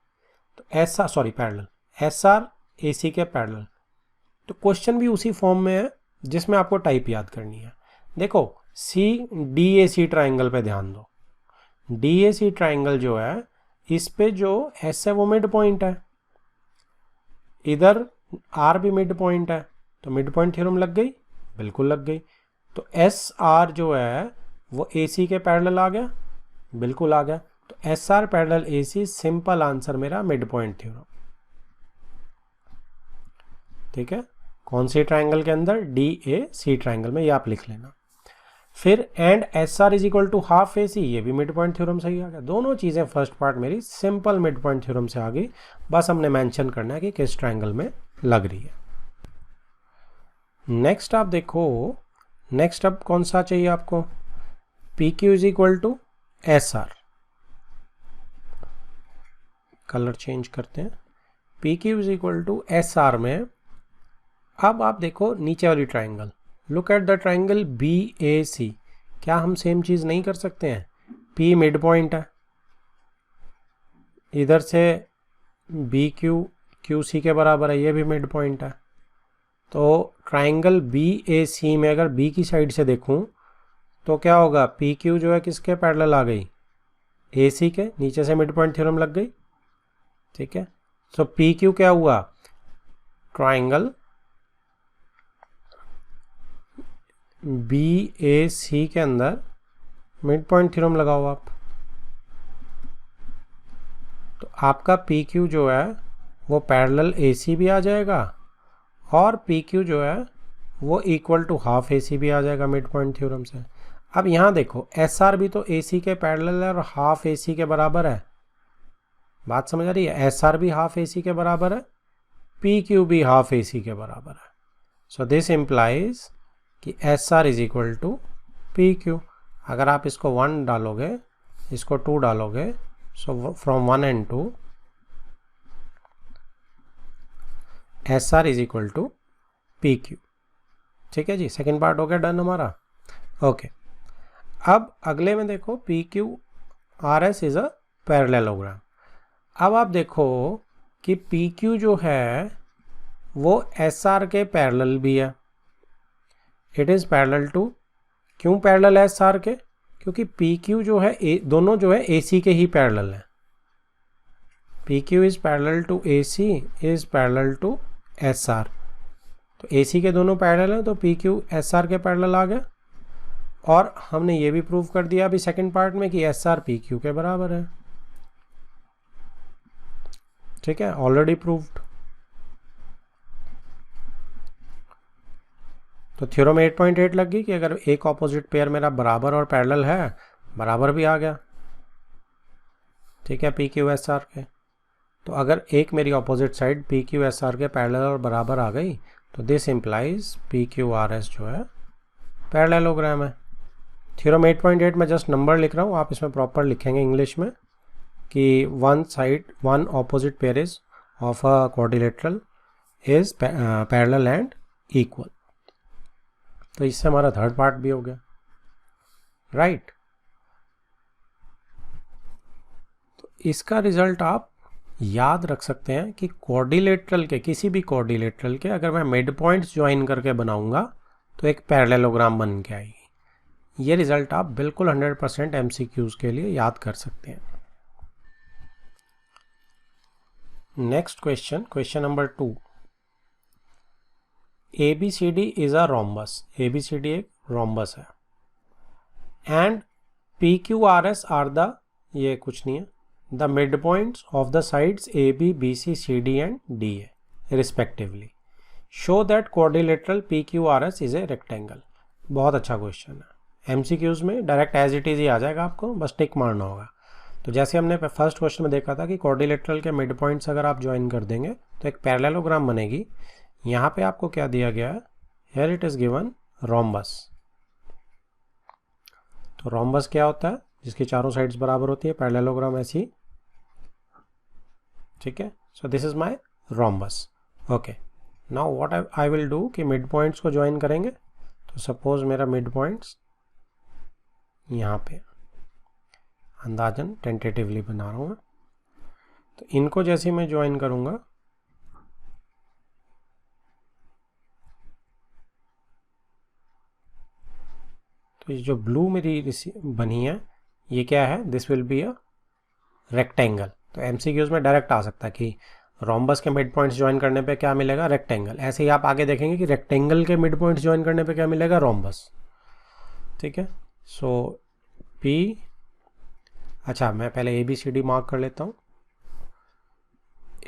तो SR sorry parallel, SR AC के पैरेलल। तो क्वेश्चन भी उसी फॉर्म में है जिसमें आपको टाइप याद करनी है। देखो CDAC ट्राइंगल पे ध्यान दो, DAC ट्राइंगल जो है इस पे जो S है वो मिड पॉइंट है, इधर R भी मिड पॉइंट है, तो मिड पॉइंट थ्योरम लग गई, बिल्कुल लग गई। तो SR जो है वो AC के पैरेलल आ गया, बिल्कुल आ गया। तो SR parallel AC, simple answer मेरा मिड पॉइंट थ्योरम, ठीक है। कौन सी ट्राइंगल के अंदर, DAC ट्राइंगल में, ये आप लिख लेना। फिर and SR is equal to half AC, ये भी मिड पॉइंट थ्योरम सही आ गया। दोनों चीज़ें फर्स्ट पार्ट मेरी सिंपल मिड पॉइंट थ्योरम से आ गई, बस हमने मेंशन करना है कि किस ट्राइंगल में लग रही है। नेक्स्ट आप देखो, नेक्स्ट अब कौन सा चाहिए आपको, PQ is equal to SR। Colour change करते हैं, PQ is equal to SR में अब आप देखो नीचे वाली triangle, look at the triangle BAC। क्या हम सेम चीज़ नहीं कर सकते हैं, P मिड पॉइंट है, इधर से BQ QC के बराबर है, ये भी मिड पॉइंट है। तो ट्राइंगल BAC में अगर B की साइड से देखूं तो क्या होगा, PQ जो है किसके पैरेलल आ गई, AC के, नीचे से मिड पॉइंट थ्योरम लग गई, ठीक है। सो PQ क्या हुआ, ट्राइंगल BAC के अंदर मिड पॉइंट थ्योरम लगाओ आप, तो आपका PQ जो है वो पैरेलल AC भी आ जाएगा और PQ जो है वो इक्वल टू हाफ AC भी आ जाएगा मिड पॉइंट थ्योरम से। अब यहाँ देखो SR भी तो AC के पैरेलल है और हाफ AC के बराबर है, बात समझ आ रही है। SR भी हाफ AC के बराबर है, PQ भी हाफ AC के बराबर है। सो दिस इम्प्लाइज कि SR is equal to PQ। अगर आप इसको 1 डालोगे, इसको 2 डालोगे, so from 1 and 2 SR is equal to PQ, ठीक है जी। सेकेंड पार्ट हो गया डन हमारा, ओके। अब अगले में देखो PQRS इज अ पैरेललोग्राम। अब आप देखो कि PQ जो है वो SR के पैरेलल भी है, इट इज़ पैरेलल टू, क्यों पैरेलल है SR के, क्योंकि पी क्यू जो है दोनों जो है ए सी के ही पैरेलल हैं। P Q is parallel to A C is parallel to S R. तो ए सी के दोनों पैरेलल हैं तो पी क्यू एस आर के पैरेलल आ गया। और हमने ये भी प्रूव कर दिया अभी सेकंड पार्ट में कि एस आर पी क्यू के बराबर है। ठीक है, ऑलरेडी प्रूव्ड। तो थ्योरम 8.8 लग गई कि अगर एक ऑपोजिट पेयर मेरा बराबर और पैरेलल है, बराबर भी आ गया। ठीक है, पी क्यू एस आर के। तो अगर एक मेरी opposite side P Q S R के पैरेलल और बराबर आ गई तो this implies P Q R S जो है पैरेललोग्राम है। थ्योरम 8.8 में जस्ट नंबर लिख रहा हूँ, आप इसमें प्रॉपर लिखेंगे इंग्लिश में कि one opposite pair is of a quadrilateral is parallel and equal. तो इससे हमारा थर्ड पार्ट भी हो गया, राइट। तो इसका रिजल्ट आप याद रख सकते हैं कि क्वाड्रिलेटरल के, किसी भी क्वाड्रिलेटरल के अगर मैं मिड पॉइंट्स ज्वाइन करके बनाऊंगा तो एक पैरेललोग्राम बन के आएगी। ये रिजल्ट आप बिल्कुल 100% MCQs के लिए याद कर सकते हैं। Next question, question number 2। ABCD is a rhombus. ABCD एक रोम्बस है एंड PQRS आर द, ये कुछ नहीं है, the mid points of the sides AB, BC, CD and DA respectively. Show that quadrilateral PQRS is a rectangle. बहुत अच्छा question है, MCQs में डायरेक्ट एज इट इज ही आ जाएगा, आपको बस टिक मारना होगा। तो जैसे हमने फर्स्ट क्वेश्चन में देखा था कि क्वाड्रिलेटरल के मिड पॉइंट्स अगर आप ज्वाइन कर देंगे तो एक पैरेललोग्राम बनेगी। यहाँ पे आपको क्या दिया गया है, here it is given rhombus. तो रोम्बस क्या होता है, जिसकी चारों साइड्स बराबर होती है, पैरेललोग्राम ऐसी। ठीक है, so this is my rhombus. Okay, now what I will do कि मिड पॉइंट्स को ज्वाइन करेंगे। तो सपोज मेरा मिड पॉइंट्स यहाँ पे अंदाजन टेंटेटिवली बना रहा हूँ मैं। तो इनको जैसे मैं ज्वाइन करूँगा तो ये जो ब्लू मेरी बनी है ये क्या है, this will be a rectangle. तो MCQs में डायरेक्ट आ सकता है कि रोम्बस के मिड पॉइंट्स ज्वाइन करने पे क्या मिलेगा, रेक्टेंगल। ऐसे ही आप आगे देखेंगे कि रेक्टेंगल के मिड पॉइंट्स ज्वाइन करने पे क्या मिलेगा, रोम्बस। ठीक है, सो P, अच्छा मैं पहले ABCD मार्क कर लेता हूँ।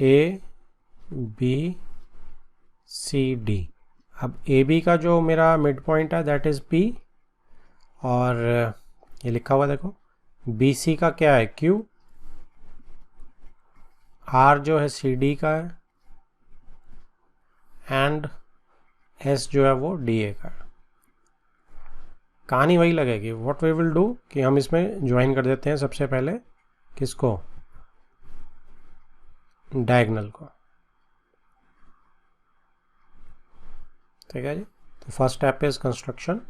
ABCD। अब AB का जो मेरा मिड पॉइंट है दैट इज P, और ये लिखा हुआ देखो BC का क्या है, Q, R जो है CD का है, एंड S जो है वो DA का है। कहानी वही लगेगी। व्हाट वी विल डू कि हम इसमें ज्वाइन कर देते हैं सबसे पहले किसको, डायगोनल को। ठीक है जी, तो first step is construction,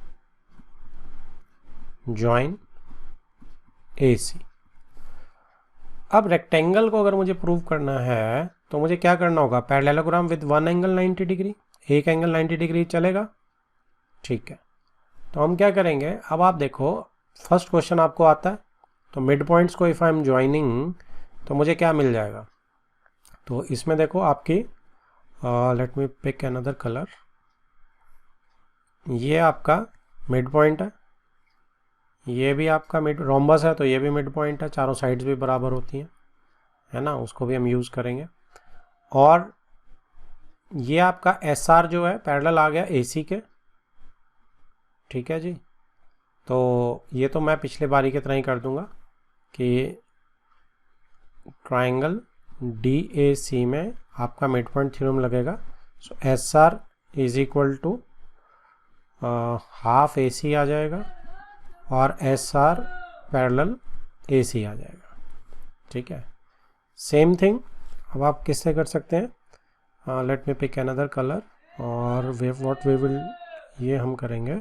join AC। अब रेक्टेंगल को अगर मुझे प्रूव करना है तो मुझे क्या करना होगा, parallelogram with one angle 90 degree, एक एंगल 90 डिग्री चलेगा। ठीक है, तो हम क्या करेंगे, अब आप देखो फर्स्ट क्वेश्चन आपको आता है तो मिड पॉइंट्स को इफ आई एम ज्वाइनिंग तो मुझे क्या मिल जाएगा। तो इसमें देखो आपकी let me pick another colour, ये आपका मिड पॉइंट है, ये भी आपका मिड रोम्बस है तो ये भी मिड पॉइंट है, चारों साइड्स भी बराबर होती हैं, है ना, उसको भी हम यूज़ करेंगे। और ये आपका SR जो है पैरेलल आ गया AC के। ठीक है जी, तो ये तो मैं पिछले बारी की तरह ही कर दूंगा कि ट्राइंगल DAC में आपका मिड पॉइंट थ्योरम लगेगा। So SR is equal to half AC आ जाएगा और SR पैरेलल AC आ जाएगा। ठीक है, सेम थिंग अब आप किससे कर सकते हैं, let me pick another colour, और व्हाट वी विल, ये हम करेंगे,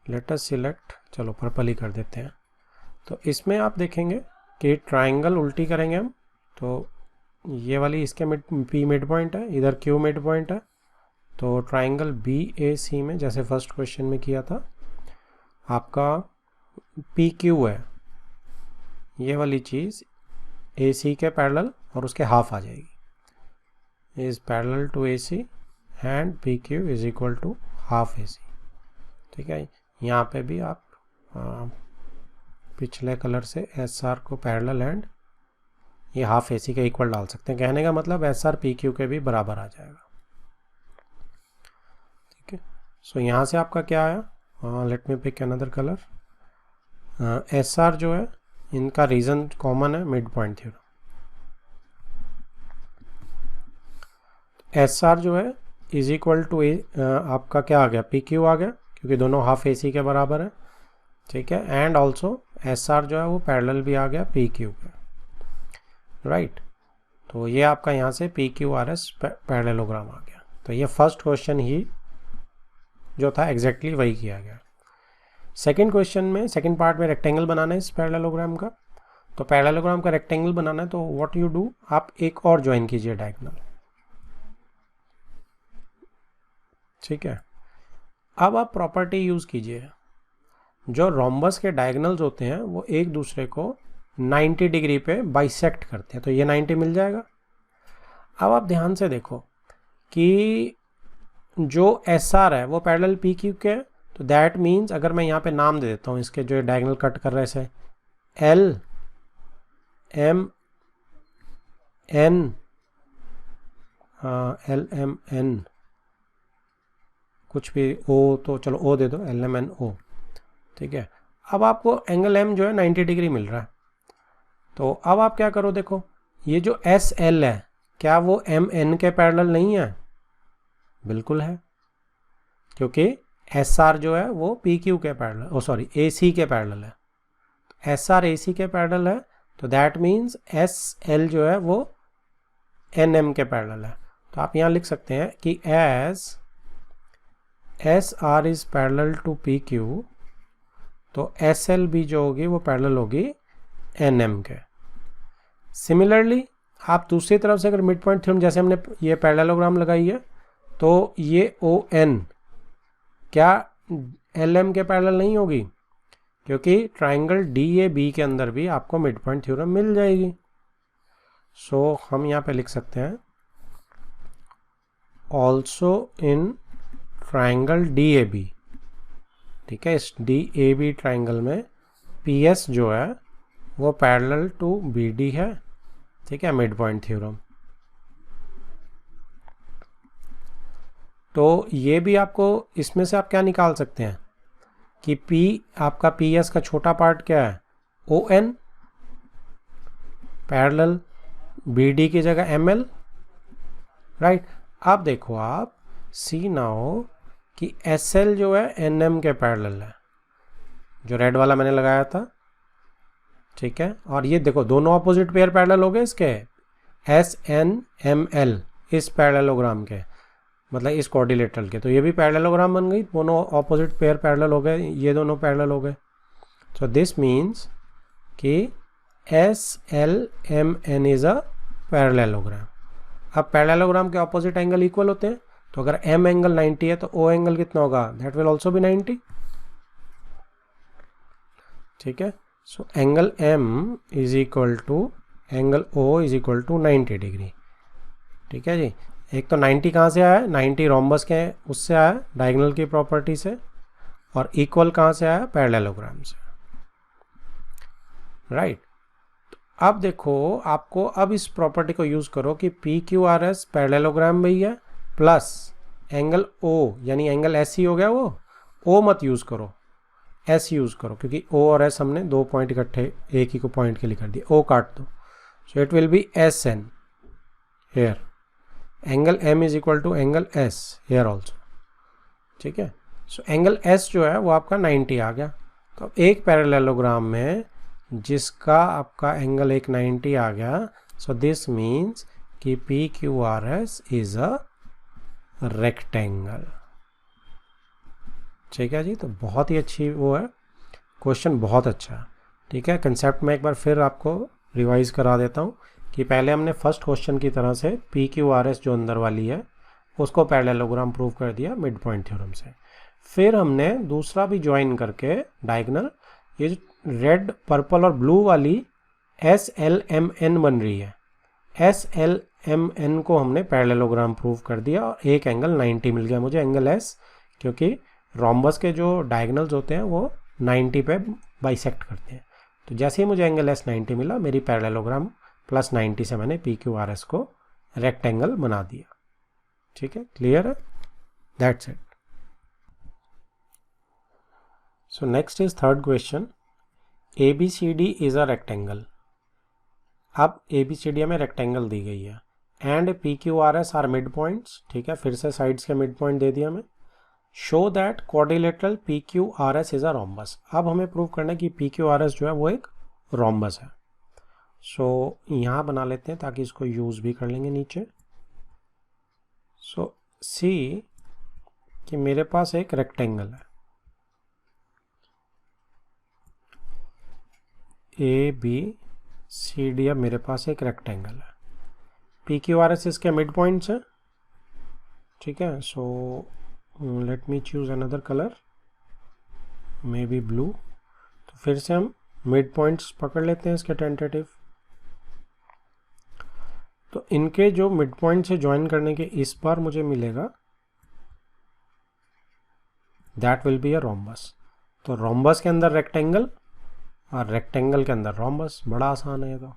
लेट अस सिलेक्ट, चलो पर्पल ही कर देते हैं। तो इसमें आप देखेंगे कि ट्राइंगल उल्टी करेंगे हम, तो ये वाली इसके P मिड पॉइंट है, इधर Q मिड पॉइंट है। तो ट्राइंगल BAC में जैसे फर्स्ट क्वेश्चन में किया था, आपका पी क्यू है, ये वाली चीज़ ए सी के पैरेलल और उसके हाफ आ जाएगी, is parallel to A C and P Q is equal to half A C. ठीक है, यहाँ पे भी आप पिछले कलर से एस आर को पैरेलल एंड ये हाफ ए सी के इक्वल डाल सकते हैं। कहने का मतलब एस आर पी क्यू के भी बराबर आ जाएगा। ठीक है, सो यहाँ से आपका क्या आया, let me pick another colour. S R जो है इनका रीजन कॉमन है, mid point theorem. S R जो है इज इक्वल टू आपका क्या आ गया, पी क्यू आ गया, क्योंकि दोनों हाफ ए सी के बराबर है। ठीक है, एंड ऑल्सो एस आर जो है वो पैरेलल भी आ गया पी क्यू के, राइट। तो ये आपका यहाँ से P Q R S parallelogram आ गया। तो ये फर्स्ट क्वेश्चन ही जो था एग्जैक्टली वही किया गया। सेकंड क्वेश्चन में, सेकंड पार्ट में रेक्टेंगल बनाना है इस पैरेललोग्राम का। तो पैरेललोग्राम का रेक्टेंगल बनाना है तो व्हाट यू डू, आप एक और ज्वाइन कीजिए डायगोनल। ठीक है, अब आप प्रॉपर्टी यूज कीजिए, जो रोम्बस के डायगोनल्स होते हैं वो एक दूसरे को 90 डिग्री पे बाइसेक्ट करते हैं, तो ये 90 मिल जाएगा। अब आप ध्यान से देखो कि जो एस आर है वो पैरेलल पी क्यू के है, तो दैट मीन्स अगर मैं यहाँ पे नाम दे देता हूँ इसके जो डायगोनल कट कर रहे से, एल एम एन कुछ भी, ओ तो चलो ओ दे दो, एल एम एन ओ। ठीक है, अब आपको एंगल एम जो है 90 डिग्री मिल रहा है। तो अब आप क्या करो, देखो ये जो एस एल है क्या वो एम एन के पैरेलल नहीं है? बिल्कुल है, क्योंकि एस आर जो है वो पी क्यू के पैरेलल, ओ सॉरी ए सी के पैरेलल है। एस आर ए सी के पैरेलल है, तो दैट मीन्स एस एल जो है वो एन एम के पैरेलल है। तो आप यहाँ लिख सकते हैं कि S S R is parallel to P Q, तो एस एल भी जो होगी वो पैरेलल होगी एन एम के। सिमिलरली आप दूसरी तरफ से अगर मिड पॉइंट थ्योरम, जैसे हमने ये पैरेललोग्राम लगाई है, तो ये ओ एन क्या एल एम के पैरेलल नहीं होगी? क्योंकि ट्राइंगल डी ए बी के अंदर भी आपको मिड पॉइंट थ्योरम मिल जाएगी। सो हम यहाँ पे लिख सकते हैं also in triangle D A B. ठीक है, इस डी ए बी ट्राइंगल में पी एस जो है वो पैरेलल टू बी डी है। ठीक है, मिड पॉइंट थ्योरम। तो ये भी आपको इसमें से आप क्या निकाल सकते हैं कि P आपका पी एस का छोटा पार्ट क्या है, O N parallel B D की जगह एम एल, राइट। अब देखो आप सी नाउ कि एस एल जो है एन एम के पैरेलल है, जो रेड वाला मैंने लगाया था। ठीक है, और ये देखो दोनों ऑपोजिट पेयर पैरेलल हो गए इसके, एस एन एम एल इस पैरेललोग्राम के, मतलब इस क्वाड्रिलेटरल के। तो ये भी पैरेललोग्राम बन गई, दोनों ऑपोजिट पेयर पैरेलल हो गए, ये दोनों पैरेलल हो गए। सो दिस मीन्स कि S L M N is a parallelogram. अब पैरेललोग्राम के ऑपोजिट एंगल इक्वल होते हैं, तो अगर एम एंगल 90 है तो ओ एंगल कितना होगा, दैट विल ऑल्सो बी 90। ठीक है, so angle M is equal to angle O is equal to 90 degree. ठीक है जी, एक तो 90 कहाँ से आया, 90 रोम्बस के उससे आया डायगोनल की प्रॉपर्टी से, और इक्वल कहाँ से आया, पैरेललोग्राम से, राइट। अब देखो आपको अब इस प्रॉपर्टी को यूज करो कि P Q R S parallelogram भी है, प्लस एंगल ओ यानी एंगल एस ही हो गया, वो ओ मत यूज करो, एस यूज करो, क्योंकि ओ और एस हमने दो पॉइंट इकट्ठे एक ही को पॉइंट के लिए कर दिया, ओ काट दो। So it will be S N here, angle M is equal to angle S here also. ठीक है, सो एंगल एस जो है वो आपका 90 आ गया। तो एक पैरेललोग्राम में जिसका आपका एंगल एक 90 आ गया, सो दिस मीन्स कि P Q R S is a rectangle. ठीक है जी, तो बहुत ही अच्छी वो है, क्वेश्चन बहुत अच्छा है। ठीक है, कंसेप्ट में एक बार फिर आपको रिवाइज करा देता हूँ कि पहले हमने फर्स्ट क्वेश्चन की तरह से पी क्यू आर एस जो अंदर वाली है उसको पैरेललोग्राम प्रूव कर दिया मिड पॉइंट थ्योरम से। फिर हमने दूसरा भी ज्वाइन करके डायगोनल, ये जो रेड पर्पल और ब्लू वाली SLMN बन रही है, SLMN को हमने पैरेललोग्राम प्रूव कर दिया और एक एंगल 90 मिल गया मुझे, एंगल S, क्योंकि रोम्बस के जो डायगोनल्स होते हैं वो 90 पे बाइसेक्ट करते हैं। तो जैसे ही मुझे एंगल S 90 मिला, मेरी पैरेललोग्राम प्लस 90 से मैंने PQRS को रेक्टेंगल बना दिया। ठीक है, क्लियर है? That's it. So next is third question, ABCD is a rectangle. अब ABCD हमें रेक्टेंगल दी गई है and PQRS are mid points. ठीक है, फिर से साइड्स के मिड पॉइंट दे दिया हमें। Show that quadrilateral PQRS is a rhombus. अब हमें प्रूव करना है कि PQRS जो है वो एक रोम्बस है। सो यहाँ बना लेते हैं ताकि इसको यूज भी कर लेंगे नीचे। सो सी कि मेरे पास एक रेक्टेंगल है ABCD, अब मेरे पास एक रेक्टेंगल है, PQRS इसके मिड पॉइंट्स है। ठीक है, so let me choose another colour, may be blue. तो फिर से हम मिड पॉइंट्स पकड़ लेते हैं इसके टेंटेटिव। तो इनके जो मिड पॉइंट से ज्वाइन करने के इस बार मुझे मिलेगा, that will be a rhombus. तो रोम्बस के अंदर रेक्टेंगल और रेक्टेंगल के अंदर रोम्बस, बड़ा आसान है ये तो।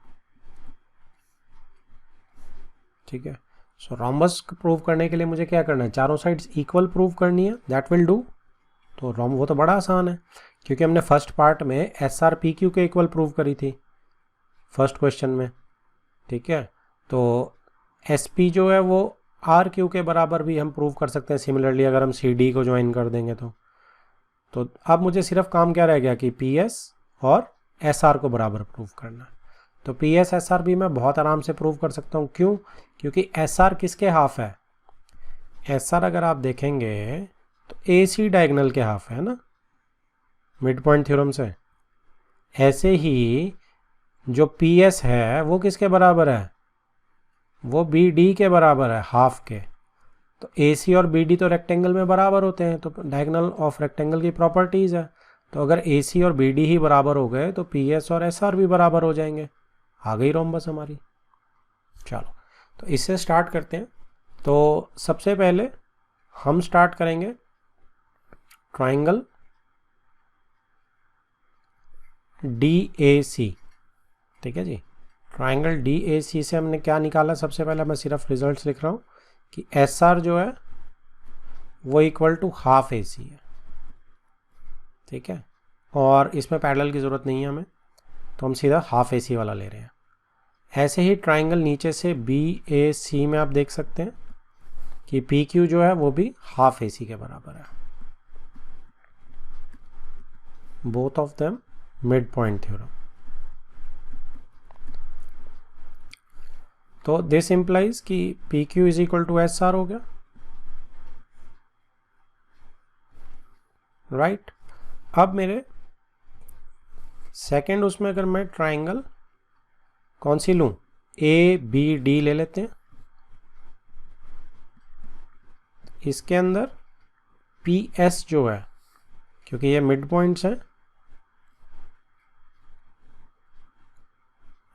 ठीक है, सो रोम्बस प्रूव करने के लिए मुझे क्या करना है, चारों साइड्स इक्वल प्रूव करनी है, दैट विल डू। तो वो तो बड़ा आसान है क्योंकि हमने फर्स्ट पार्ट में SRPQ के इक्वल प्रूव करी थी फर्स्ट क्वेश्चन में। ठीक है, तो SP जो है वो RQ के बराबर भी हम प्रूव कर सकते हैं सिमिलरली, अगर हम CD को ज्वाइन कर देंगे तो अब मुझे सिर्फ काम क्या रह गया कि PS और SR को बराबर प्रूव करना। तो PS SR भी मैं बहुत आराम से प्रूव कर सकता हूँ। क्यों? क्योंकि SR किसके हाफ है? SR अगर आप देखेंगे तो AC डायगोनल के हाफ है ना, मिड पॉइंट थ्योरम से। ऐसे ही जो PS है वो किसके बराबर है? वो BD के बराबर है, हाफ के। तो AC और BD तो रेक्टेंगल में बराबर होते हैं, तो डायगोनल ऑफ रेक्टेंगल की प्रॉपर्टीज है। तो अगर AC और BD ही बराबर हो गए तो PS और SR भी बराबर हो जाएंगे, आ गई रोम्बस हमारी। चलो, तो इससे स्टार्ट करते हैं। तो सबसे पहले हम स्टार्ट करेंगे ट्राइंगल DAC। ठीक है जी, ट्राइंगल DAC से हमने क्या निकाला? सबसे पहले मैं सिर्फ रिजल्ट्स लिख रहा हूँ कि SR जो है वो इक्वल टू हाफ AC है। ठीक है, और इसमें पैरेलल की ज़रूरत नहीं है हमें, तो हम सीधा हाफ AC वाला ले रहे हैं। ऐसे ही ट्राइंगल नीचे से BAC में आप देख सकते हैं कि PQ जो है वो भी हाफ AC के बराबर है, both of them mid point theorem. तो दिस इंप्लाइज कि PQ is equal to SR हो गया, राइट। अब मेरे सेकेंड उसमें अगर मैं ट्राइंगल कौन सी लूं, ABD ले लेते हैं। इसके अंदर PS जो है, क्योंकि ये मिड पॉइंट्स है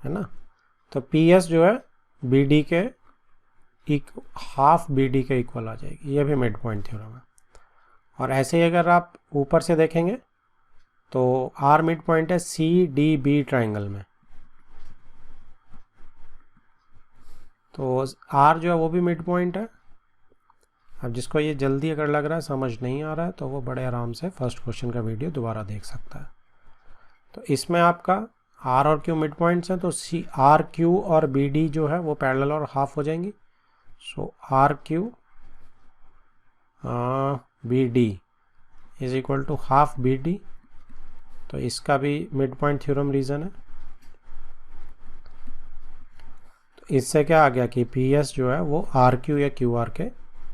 ना, तो PS जो है BD के हाफ BD के इक्वल आ जाएगी, ये भी मिड पॉइंट थ्योरम है। और ऐसे ही अगर आप ऊपर से देखेंगे तो R मिड पॉइंट है CDB ट्राइंगल में, तो R जो है वो भी मिड पॉइंट है। अब जिसको ये जल्दी अगर लग रहा है, समझ नहीं आ रहा है, तो वो बड़े आराम से फर्स्ट क्वेश्चन का वीडियो दोबारा देख सकता है। तो इसमें आपका R और Q मिड पॉइंट्स हैं, तो RQ और BD जो है वो पैरेलल और हाफ हो जाएंगी। So RQ BD is equal to half BD, तो इसका भी मिड पॉइंट थ्योरम रीजन है। तो इससे क्या आ गया कि PS जो है वो RQ या QR के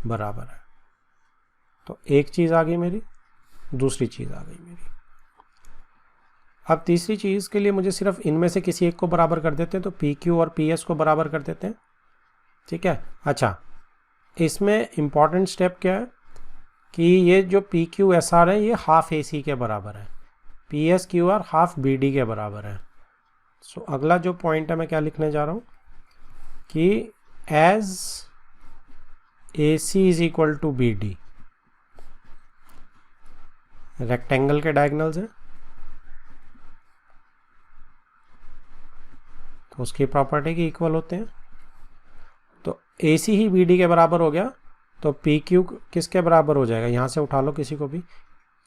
बराबर है। तो एक चीज़ आ गई मेरी, दूसरी चीज़ आ गई मेरी। अब तीसरी चीज़ के लिए मुझे सिर्फ इनमें से किसी एक को बराबर कर देते हैं, तो PQ और PS को बराबर कर देते हैं। ठीक है, अच्छा, इसमें इम्पॉर्टेंट स्टेप क्या है कि ये जो PQ SR है ये हाफ AC के बराबर है। P S Q R half B D के बराबर है। सो अगला जो पॉइंट है मैं क्या लिखने जा रहा हूँ कि as A C is equal to B D, rectangle के डायगनल्स है तो उसकी प्रॉपर्टी के इक्वल होते हैं। तो A C he B D के बराबर हो गया, तो पी क्यू किसके बराबर हो जाएगा, यहाँ से उठा लो किसी को भी,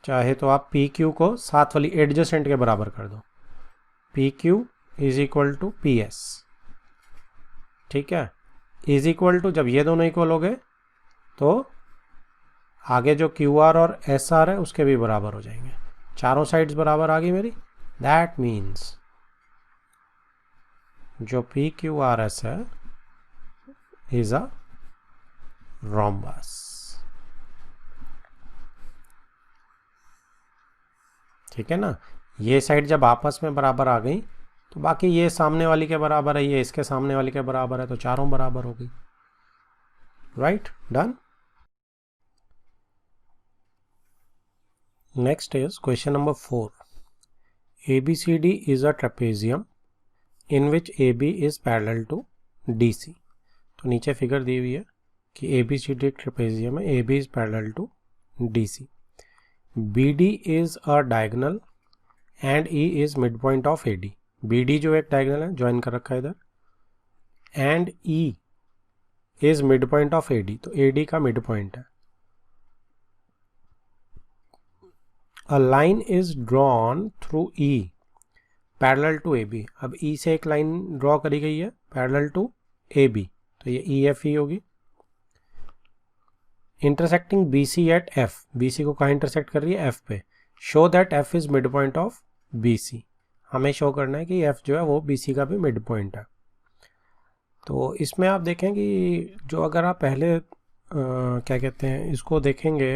चाहे तो आप पी क्यू को साथ वाली एडजेसेंट के बराबर कर दो, P Q is equal to P S. ठीक है, इज इक्वल टू जब ये दोनों इक्वल हो गए तो आगे जो क्यू आर और एस आर है उसके भी बराबर हो जाएंगे, चारों साइड्स बराबर आ गई मेरी। दैट मीन्स जो पी क्यू आर एस है इज अ रोम्बस। ठीक है ना, ये साइड जब आपस में बराबर आ गई तो बाकी ये सामने वाली के बराबर है, ये इसके सामने वाली के बराबर है, तो चारों बराबर हो गई। Right, done. Next is question number 4। ABCD is a trapezium in which AB is parallel to DC। तो नीचे फिगर दी हुई है कि ABCD एक ट्रेपेजियम है, AB is parallel to DC, BD is a diagonal and E is midpoint of AD। BD जो एक diagonal है, ज्वाइन कर रखा है इधर, and E is midpoint of AD, तो AD का मिड पॉइंट है। A line is drawn through E parallel to A B. अब ई से एक लाइन ड्रॉ करी गई है पैरेलल टू ए बी, तो ये ई एफ ई होगी। Intersecting B C at F, B C को कहाँ इंटरसेक्ट कर रही है, एफ पे। Show that F is mid point of B C, हमें शो करना है कि एफ जो है वो बी सी का भी मिड पॉइंट है। तो इसमें आप देखें कि जो अगर आप पहले क्या कहते हैं इसको देखेंगे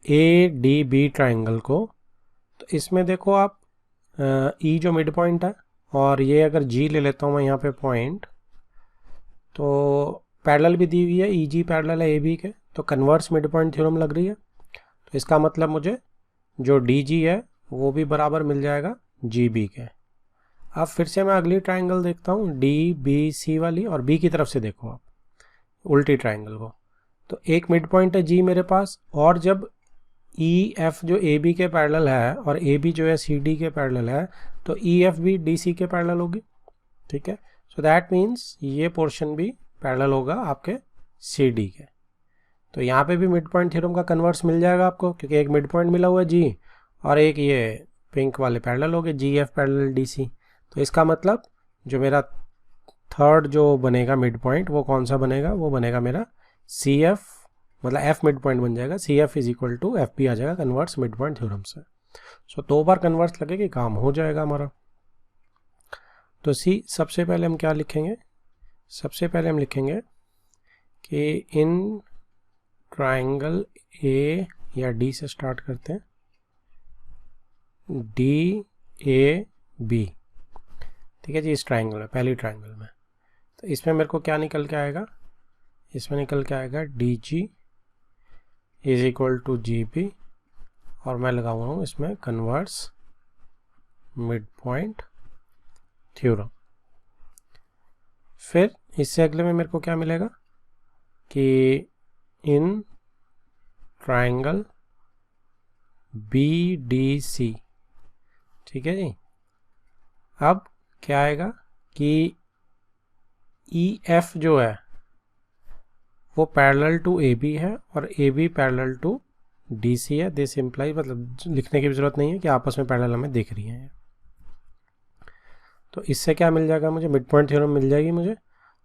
ए डी बी ट्राइंगल को, तो इसमें देखो आप ई जो मिड पॉइंट है और ये अगर जी ले लेता हूँ मैं यहाँ पे पॉइंट, तो पैरेलल भी दी हुई है, ई जी पैरेलल है ए बी के, तो कन्वर्स मिड पॉइंट थ्योरम लग रही है। तो इसका मतलब मुझे जो डी जी है वो भी बराबर मिल जाएगा जी बी के। अब फिर से मैं अगली ट्राइंगल देखता हूँ डी बी सी वाली, और बी की तरफ से देखो आप उल्टी ट्राइंगल को, तो एक मिड पॉइंट है जी मेरे पास, और जब ई एफ जो ए बी के पैरेलल है और ए बी जो है सी डी के पैरेलल है, तो ई एफ भी डी सी के पैरेलल होगी। ठीक है, सो दैट मीन्स ये पोर्शन भी पैरेलल होगा आपके सी डी के। तो यहाँ पे भी मिड पॉइंट थ्योरम का कन्वर्स मिल जाएगा आपको, क्योंकि एक मिड पॉइंट मिला हुआ है जी, और एक ये पिंक वाले पैरेलल हो गए जी एफ पैरेलल डी सी। तो इसका मतलब जो मेरा थर्ड जो बनेगा मिड पॉइंट वो कौन सा बनेगा, वो बनेगा मेरा सी एफ, मतलब एफ मिड पॉइंट बन जाएगा, C F is equal to F B आ जाएगा कन्वर्स मिड पॉइंट थ्योरम से। सो 2 बार कन्वर्स लगे कि काम हो जाएगा हमारा। तो सी सबसे पहले हम क्या लिखेंगे, सबसे पहले हम लिखेंगे कि इन ट्राइंगल ए या डी से स्टार्ट करते हैं, डी ए बी। ठीक है जी, इस ट्राइंगल में, पहली ट्राइंगल में, तो इसमें मेरे को क्या निकल के आएगा, इसमें निकल के आएगा D G is equal to G B, और मैं लगाऊंगा हूँ इसमें कन्वर्स मिड पॉइंट थ्योरम। फिर इससे अगले में मेरे को क्या मिलेगा कि in triangle B D C. ठीक है जी, अब क्या आएगा कि ई एफ जो है वो पैरेलल टू ए बी है और A B parallel to D C है। दिस इम्प्लाई, मतलब लिखने की भी ज़रूरत नहीं है कि आपस में पैरेलल हमें दिख रही हैं। तो इससे क्या मिल जाएगा मुझे, मिड पॉइंट थ्योरम मिल जाएगी मुझे।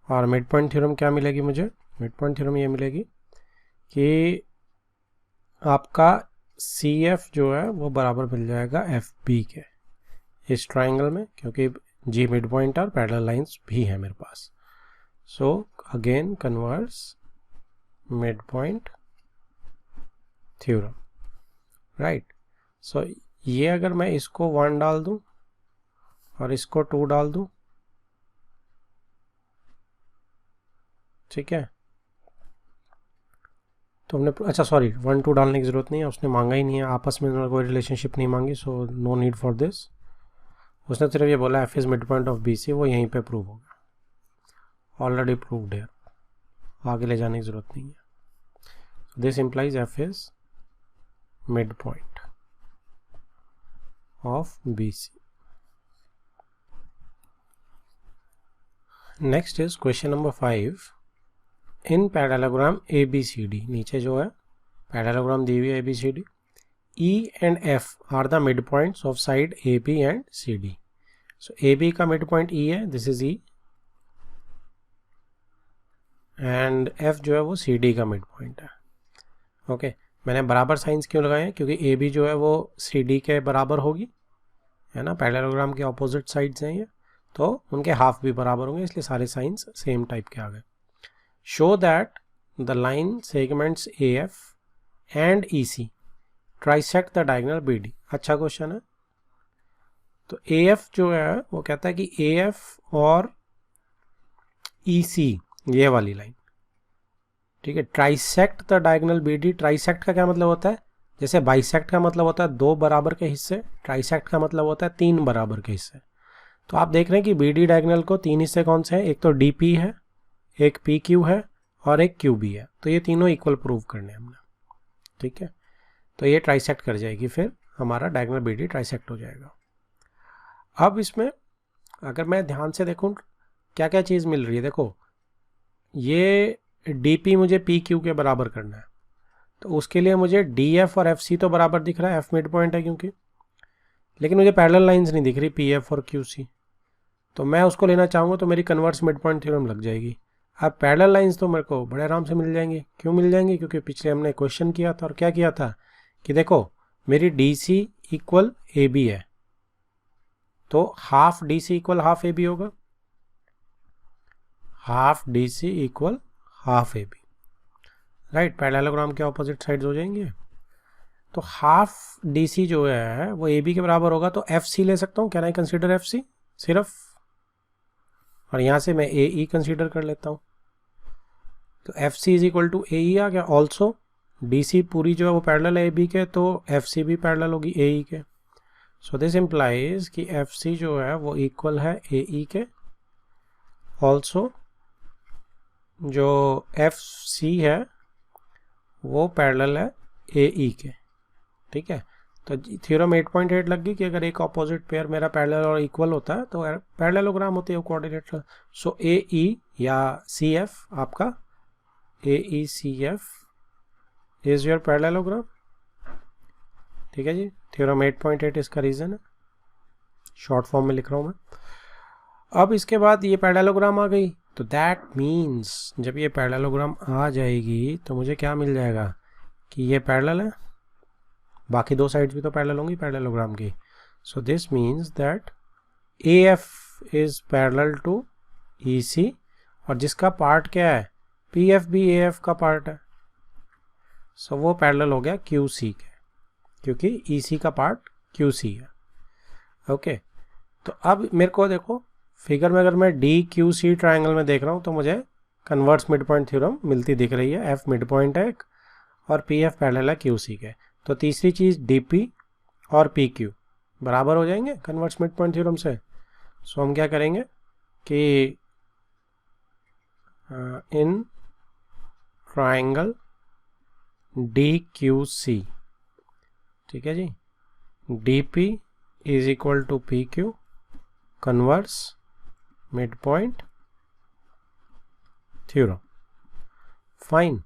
और मिड पॉइंट थ्योरम क्या मिलेगी मुझे, मिड पॉइंट थ्योरम ये मिलेगी कि आपका सी एफ जो है वो बराबर मिल जाएगा एफ बी के इस ट्राइंगल में, क्योंकि जी मिड पॉइंट और पैरेलल लाइंस भी है मेरे पास। So again converse mid point theorem, right. So ये अगर मैं इसको 1 डाल दूं और इसको 2 डाल दूं, ठीक है, तो हमने अच्छा सॉरी 1 2 डालने की ज़रूरत नहीं है, उसने मांगा ही नहीं है, आपस में उन्होंने कोई रिलेशनशिप नहीं मांगी, so no need for this. उसने सिर्फ ये बोला F is mid point of B C, वो यहीं पे प्रूव हो गया, ऑलरेडी प्रूव्ड है, आगे ले जाने की ज़रूरत नहीं है। This implies F is mid point of B C. Next is question number 5। In parallelogram A B C D, नीचे जो है पैरेललोग्राम दी हुई है A B C D, E and F are the mid points of side A B and C D. So A B का mid point E है, this is E, and F जो है वो सी डी का mid point है। Okay मैंने बराबर science क्यों लगाए हैं, क्योंकि ए बी जो है वो सी डी के बराबर होगी, है ना, पैरेललोग्राम के ऑपोजिट साइड्स हैं ये, तो उनके हाफ भी बराबर होंगे, इसलिए सारे साइंस सेम टाइप के आ गए। Show that the line segments A F and E C trisect the diagonal B D. अच्छा क्वेश्चन है। तो ए एफ जो है वो कहता है कि ए एफ और ई सी, ये वाली लाइन, ठीक है, trisect the diagonal B D. Trisect का क्या मतलब होता है, जैसे बाइसेक्ट का मतलब होता है 2 बराबर के हिस्से, ट्राइसेक्ट का मतलब होता है 3 बराबर के हिस्से। तो आप देख रहे हैं कि बी डी डायगोनल को 3 हिस्से कौन से हैं, एक तो डी पी है, एक पी क्यू है और एक क्यू बी है, तो ये तीनों इक्वल प्रूव करने हैं हमने, ठीक है। तो ये ट्राइसेक्ट कर जाएगी, फिर हमारा डायगोनल बी डी ट्राइसेक्ट हो जाएगा। अब इसमें अगर मैं ध्यान से देखूं क्या क्या चीज़ मिल रही है, देखो ये डी पी मुझे पी क्यू के बराबर करना है, तो उसके लिए मुझे डी एफ और एफ सी तो बराबर दिख रहा है, एफ मिड पॉइंट है क्योंकि, लेकिन मुझे पैरेलल लाइंस नहीं दिख रही पी एफ और क्यू सी, तो मैं उसको लेना चाहूँगा तो मेरी कन्वर्स मिड पॉइंट थ्योरम लग जाएगी। अब पैरेलल लाइंस तो मेरे को बड़े आराम से मिल जाएंगे, क्यों मिल जाएंगे, क्योंकि पिछले हमने क्वेश्चन किया था और क्या किया था कि देखो मेरी D C equal A B है, तो half D C equal half A B होगा, half D C equal half A B, right, parallelogram के ऑपोजिट साइड्स हो जाएंगे। तो हाफ डी सी जो है वो ए बी के बराबर होगा, तो एफ सी ले सकता हूँ, can I consider F C सिर्फ, और यहाँ से मैं ए ई कंसिडर कर लेता हूँ, तो F C is equal to A E आ गया। ऑल्सो डी सी पूरी जो है वो पैरेलल है ए बी के, तो एफ सी भी पैरेलल होगी ए ई के। सो दिस इम्प्लाइज कि एफ सी जो है वो इक्वल है ए ई के। ऑल्सो जो एफ सी है वो पैरेलल है ए ई के, ठीक है। तो थ्योरम 8.8 लग गई कि अगर एक ऑपोजिट पेयर मेरा पैरेलल और इक्वल होता है तो पैरेललोग्राम होती है कोऑर्डिनेट। सो ए ई या सी एफ, आपका A E C F is your parallelogram, ठीक है जी। थ्योरम 8.8 इसका रीजन है, शॉर्ट फॉर्म में लिख रहा हूँ मैं। अब इसके बाद ये पैरेललोग्राम आ गई, तो दैट मीन्स जब ये पैरेललोग्राम आ जाएगी तो मुझे क्या मिल जाएगा कि ये पैरेलल है, बाकी 2 साइड्स भी तो पैरेलल होंगी पैरेललोग्राम की। So this means that A F is parallel to E C, और जिसका पार्ट क्या है पी एफ भी ए एफ का पार्ट है, सो वो पैरेलल हो गया क्यू सी के, क्योंकि ई सी का पार्ट क्यू सी है। ओके तो अब मेरे को देखो फिगर में अगर मैं डी क्यू सी ट्राइंगल में देख रहा हूँ तो मुझे कन्वर्स मिड पॉइंट थ्योरम मिलती दिख रही है, एफ मिड पॉइंट है एक और पी एफ पैरेलल है क्यू सी के। तो तीसरी चीज़ डी पी और पी क्यू बराबर हो जाएंगे कन्वर्स मिड पॉइंट थ्योरम से। सो हम क्या करेंगे कि in triangle D Q C, ठीक है जी, D P is equal to P Q converse mid point theorem. Fine.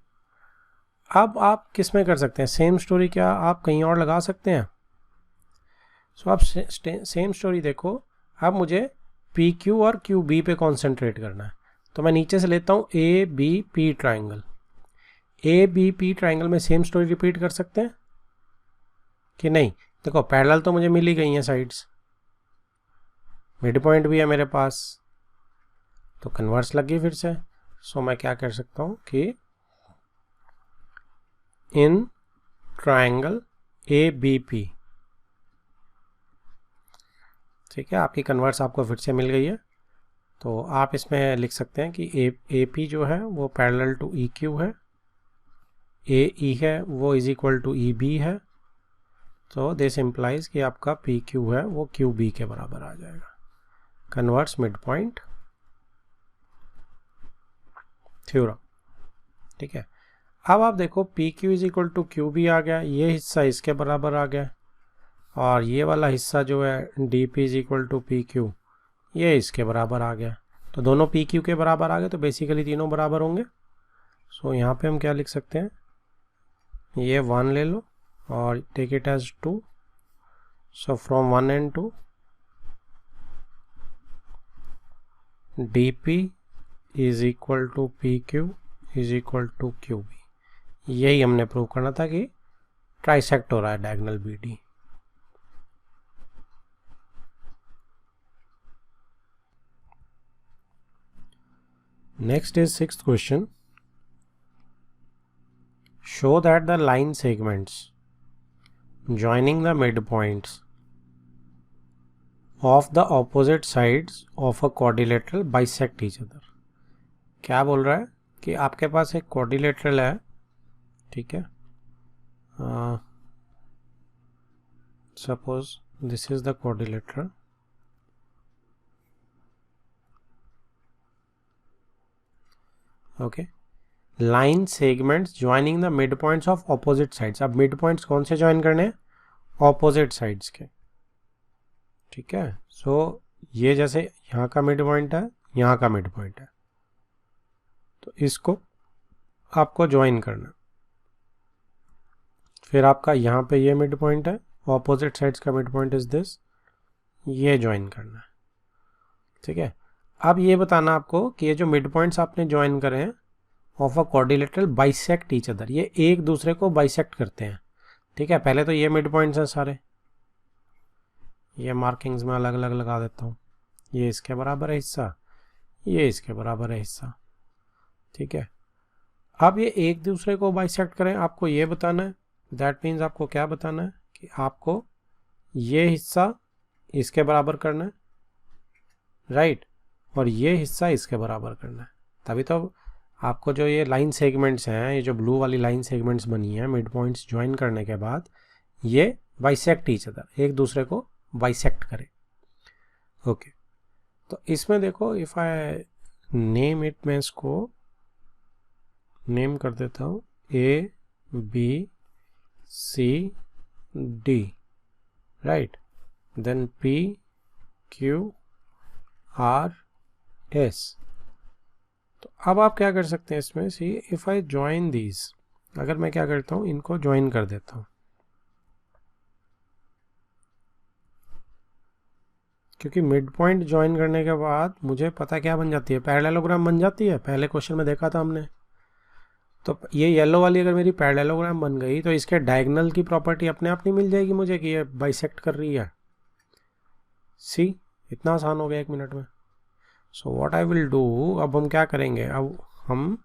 अब आप किस में कर सकते हैं सेम स्टोरी, क्या आप कहीं और लगा सकते हैं। सो आप सेम स्टोरी देखो, अब मुझे पी क्यू और क्यू बी पे कॉन्सेंट्रेट करना है, तो मैं नीचे से लेता हूँ A B P triangle. A B P triangle में सेम स्टोरी रिपीट कर सकते हैं कि नहीं। देखो पैरेलल तो मुझे मिल ही गई हैं साइड्स, मिड पॉइंट भी है मेरे पास, तो कन्वर्स लग गई फिर से। सो मैं क्या कर सकता हूँ कि in triangle A B P, ठीक है, आपकी कन्वर्स आपको फिर से मिल गई है, तो आप इसमें लिख सकते हैं कि ए पी जो है वो पैरेलल टू ई क्यू है, ए ई है वो is equal to E B है, तो दिस इम्प्लाइज कि आपका पी क्यू है वो क्यू बी के बराबर आ जाएगा। Converts mid point theorem. ठीक है, अब आप देखो P Q is equal to Q B आ गया, ये हिस्सा इसके बराबर आ गया, और ये वाला हिस्सा जो है D P is equal to P Q ये इसके बराबर आ गया। तो दोनों पी क्यू के बराबर आ गए, तो बेसिकली तीनों बराबर होंगे। सो यहाँ पे हम क्या लिख सकते हैं, ये 1 ले लो और take it as 2। So from 1 and 2 D P is equal to P Q is equal to Q B. यही हमने प्रूव करना था कि ट्राइसेक्ट हो रहा है diagonal B D. Next is 6th question. Show that the line segments joining the midpoints of the opposite sides of a quadrilateral bisect each other. क्या बोल रहा है कि आपके पास एक quadrilateral है, ठीक है, suppose this is the quadrilateral. Okay, line segments joining the mid points of opposite sides. अब मिड पॉइंट्स कौन से ज्वाइन करने हैं, ऑपोजिट साइड्स के। ठीक है, सो ये जैसे यहाँ का मिड पॉइंट है, यहाँ का मिड पॉइंट है, तो इसको आपको ज्वाइन करना। फिर आपका यहाँ पे ये मिड पॉइंट है, ऑपोजिट साइड्स का मिड पॉइंट इज दिस, ये ज्वाइन करना है। ठीक है, अब ये बताना आपको कि ये जो मिड पॉइंट्स आपने ज्वाइन करे हैं of a quadrilateral bisect each other, ये एक दूसरे को बाइसेक्ट करते हैं। ठीक है, पहले तो ये मिड पॉइंट्स हैं सारे, ये मार्किंग्स में अलग अलग लगा देता हूँ। ये इसके बराबर है हिस्सा, ये इसके बराबर है हिस्सा। ठीक है, अब ये एक दूसरे को बाइसेक्ट करें, आपको ये बताना है। दैट मीन्स आपको क्या बताना है कि आपको ये हिस्सा इसके बराबर करना है, राइट, और ये हिस्सा इसके बराबर करना है। तभी तो आपको जो ये लाइन सेगमेंट्स हैं, ये जो ब्लू वाली लाइन सेगमेंट्स बनी है मिड पॉइंट्स ज्वाइन करने के बाद, ये बाइसेक्ट ईच अदर, एक दूसरे को बाइसेक्ट करे। ओके, तो इसमें देखो इफ आई नेम इट, मैं इसको नेम कर देता हूँ A B C D, right, then P Q R S. तो अब आप क्या कर सकते हैं इसमें, see if I join these, अगर मैं क्या करता हूँ इनको ज्वाइन कर देता हूँ, क्योंकि मिड पॉइंट ज्वाइन करने के बाद मुझे पता क्या बन जाती है, पैरेललोग्राम बन जाती है। पहले क्वेश्चन में देखा था हमने। तो ये येलो वाली अगर मेरी पैरेललोग्राम बन गई तो इसके डायगोनल की प्रॉपर्टी अपने आप नहीं मिल जाएगी मुझे कि ये बाइसेक्ट कर रही है। सी, इतना आसान हो गया 1 मिनट में। So what I will do, अब हम क्या करेंगे, अब हम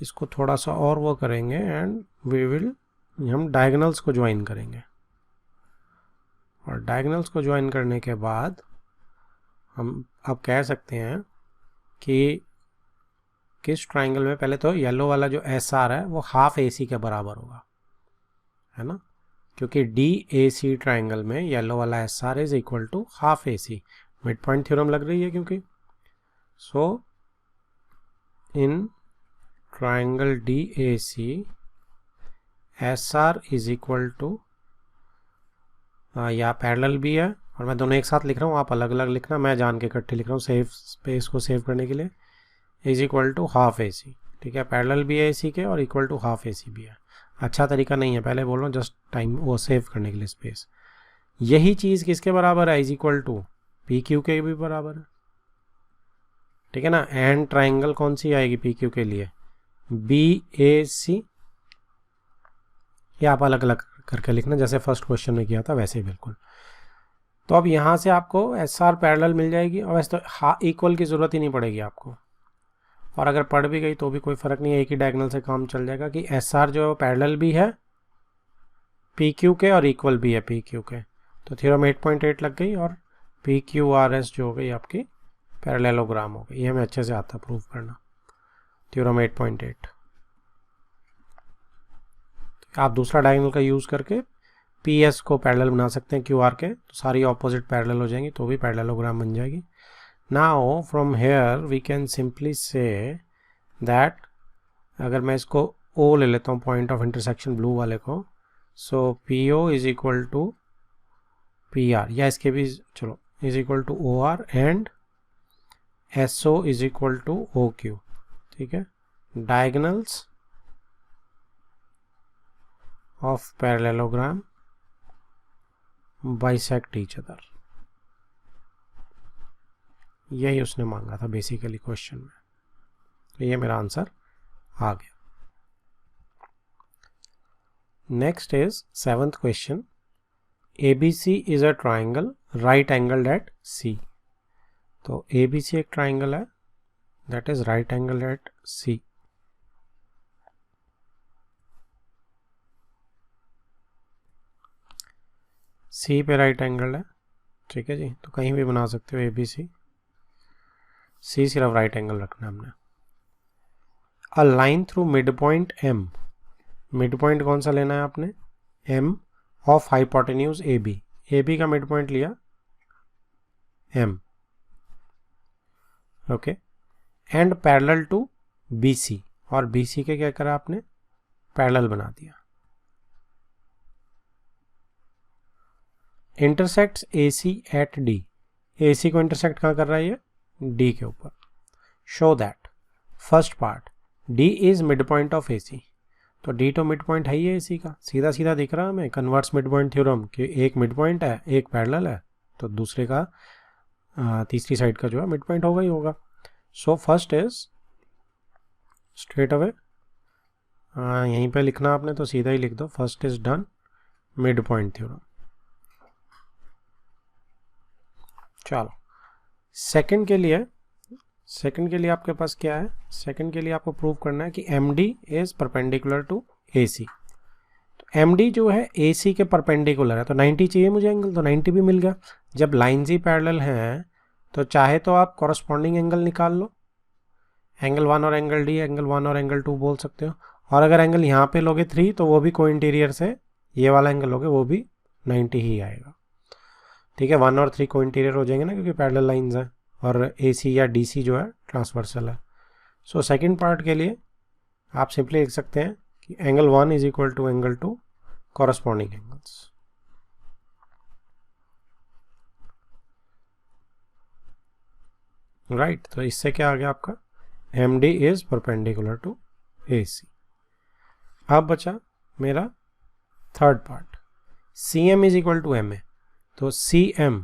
इसको थोड़ा सा और वो करेंगे एंड हम डायगोनल्स को ज्वाइन करेंगे, और डायगोनल्स को ज्वाइन करने के बाद हम अब कह सकते हैं कि किस ट्राइंगल में, पहले तो येलो वाला जो एस आर है वो हाफ ए सी के बराबर होगा, है ना, क्योंकि डी ए सी ट्राइंगल में येलो वाला S R is equal to half A C. Mid point theorem लग रही है क्योंकि। So in triangle D A C S R is equal to, या पैरेलल भी है, और मैं दोनों एक साथ लिख रहा हूँ, आप अलग अलग लिखना, मैं जान के इकट्ठे लिख रहा हूँ सेव स्पेस को सेव करने के लिए। Is equal to half A C, ठीक है, पैरेलल भी है ए सी के और इक्वल टू हाफ ए सी भी है। अच्छा तरीका नहीं है, पहले बोल रहा हूँ जस्ट टाइम वो सेव करने के लिए स्पेस। यही चीज़ किसके बराबर है, is equal to P Q के भी बराबर है, ठीक है ना। एंड ट्राइंगल कौन सी आएगी पी क्यू के लिए, बी ए सी, ये आप अलग अलग करके लिखना जैसे फर्स्ट क्वेश्चन में किया था वैसे ही बिल्कुल। तो अब यहाँ से आपको एस आर पैरेलल मिल जाएगी, और वैसे तो इक्वल की ज़रूरत ही नहीं पड़ेगी आपको, और अगर पढ़ भी गई तो भी कोई फ़र्क नहीं है, एक ही डायगोनल से काम चल जाएगा कि एस आर जो है पैरेलल भी है पी क्यू के और इक्वल भी है पी क्यू के। तो थ्योरम 8.8 लग गई, और पी क्यू आर एस जो हो गई आपकी पैरेललोग्राम हो गई। ये हमें अच्छे से आता प्रूव करना, थ्योरम 8.8। आप दूसरा डायगोनल का यूज़ करके PS को पैरेलल बना सकते हैं QR के, तो सारी ऑपोजिट पैरेलल हो जाएंगी, तो भी पैरेललोग्राम बन जाएगी. Now from here we can simply say that, अगर मैं इसको O ले लेता हूँ, पॉइंट ऑफ इंटरसेक्शन ब्लू वाले को, so PO is equal to PR, या इसके भी चलो is equal to OR and SO is equal to OQ. ठीक है, diagonals of parallelogram bisect each other. यही उसने मांगा था बेसिकली क्वेश्चन में, तो ये मेरा आंसर आ गया. Next is 7th question. ABC is a triangle right angled at C. तो ABC एक ट्राइंगल है that is right angle at C. C पे राइट एंगल है. ठीक है जी, तो कहीं भी बना सकते हो ABC. C सिर्फ राइट एंगल रखना है हमने. A line through mid point M. Mid point कौन सा लेना है आपने? M of hypotenuse AB. AB का मिड पॉइंट लिया M. Okay, and parallel to BC. और BC के क्या करा आपने? पैरेलल बना दिया. Intersects AC at D. AC को इंटरसेक्ट कहाँ कर रहा है ये? D के ऊपर. Show that first part D is mid point of AC. तो D तो मिड पॉइंट है ही AC का, सीधा सीधा दिख रहा है हमें कन्वर्स मिड पॉइंट थ्योरम कि एक मिड पॉइंट है, एक पैरेलल है, तो दूसरे का तीसरी साइड का जो है मिड पॉइंट होगा ही होगा. So first is straight away यहीं पे लिखना आपने, तो सीधा ही लिख दो first is done, mid point theorem. चलो सेकंड के लिए आपके पास क्या है? सेकंड के लिए आपको प्रूव करना है कि MD is perpendicular to AC. तो MD जो है AC के परपेंडिकुलर है, तो 90 चाहिए मुझे एंगल, तो 90 भी मिल गया. जब लाइन्स ही पैरेलल हैं तो चाहे तो आप कॉरस्पॉन्डिंग एंगल निकाल लो, एंगल 1 और एंगल D, एंगल 1 और एंगल 2 बोल सकते हो. और अगर एंगल यहाँ पे लोगे 3 तो वो भी को इंटीरियर से ये वाला एंगल लोगे वो भी 90 ही आएगा. ठीक है, 1 और 3 को इंटीरियर हो जाएंगे ना, क्योंकि पैरेलल लाइन्स हैं, और AC या DC जो है ट्रांसवर्सल है. सो सेकंड पार्ट के लिए आप सिंपली लिख सकते हैं कि angle 1 is equal to angle 2 corresponding angles. Right, तो इससे क्या आ गया आपका? MD is perpendicular to AC. अब बचा मेरा third part, CM is equal to MA. तो CM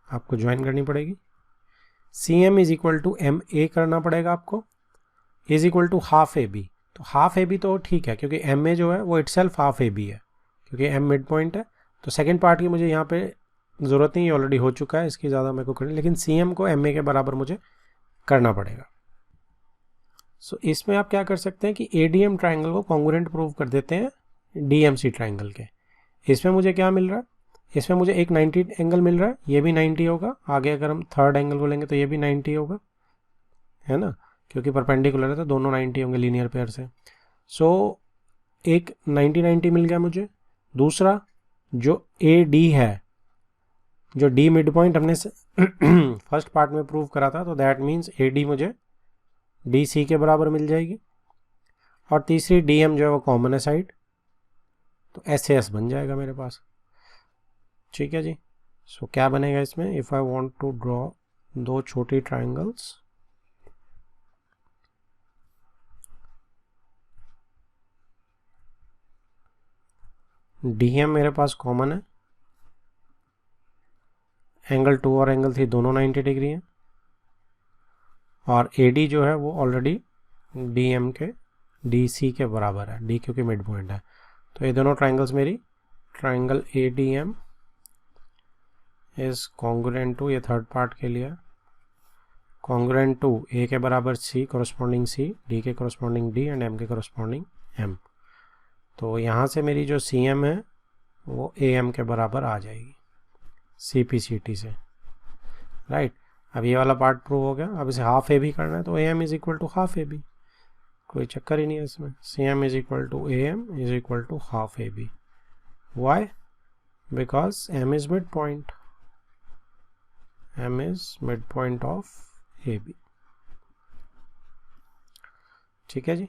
आपको ज्वाइन करनी पड़ेगी. CM is equal to MA करना पड़ेगा आपको, is equal to half AB. तो हाफ AB तो ठीक है, क्योंकि MA जो है वो इटसेल्फ हाफ AB है, क्योंकि M मिड पॉइंट है. तो सेकंड पार्ट की मुझे यहाँ पे ज़रूरत नहीं, ऑलरेडी हो चुका है, इसकी ज़्यादा मेरे को करनी, लेकिन CM को MA के बराबर मुझे करना पड़ेगा. सो इसमें आप क्या कर सकते हैं कि ADM ट्राइंगल को कॉन्ग्रुएंट प्रूव कर देते हैं DMC ट्राइंगल के. इसमें मुझे क्या मिल रहा है? इसमें मुझे एक 90 एंगल मिल रहा है, ये भी 90 होगा. आगे अगर हम थर्ड एंगल को लेंगे तो ये भी 90 होगा, है ना, क्योंकि परपेंडिकुलर है तो दोनों 90 होंगे लीनियर पेयर से. सो एक 90 मिल गया मुझे. दूसरा जो AD है, जो D मिड पॉइंट हमने फर्स्ट पार्ट में प्रूव करा था, तो दैट मीन्स AD मुझे DC के बराबर मिल जाएगी. और तीसरी DM जो है वो कॉमन है साइड, तो SAS बन जाएगा मेरे पास. ठीक है जी. सो क्या बनेगा इसमें? If I want to draw दो छोटी ट्राइंगल्स, DM मेरे पास कॉमन है, एंगल 2 और एंगल 3 दोनों 90 डिग्री हैं, और AD जो है वो ऑलरेडी DM के DC के बराबर है, D क्योंकि मिड पॉइंट है. तो ये दोनों ट्राइंगल्स मेरी, triangle ADM is congruent to, ये थर्ड पार्ट के लिए, कॉन्ग्रुएंट टू A के बराबर C कॉरस्पॉन्डिंग C, D के कॉरस्पॉन्डिंग D एंड M के कॉरस्पॉन्डिंग M. तो यहाँ से मेरी जो CM है वो AM के बराबर आ जाएगी CPCT से. राइट, अब ये वाला पार्ट प्रूव हो गया. अब इसे हाफ AB करना है, तो AM is equal to half AB. कोई चक्कर ही नहीं है इसमें। C M is equal to A M is equal to half A B. Why? Because M is mid point, M is mid point of A B. ठीक है जी।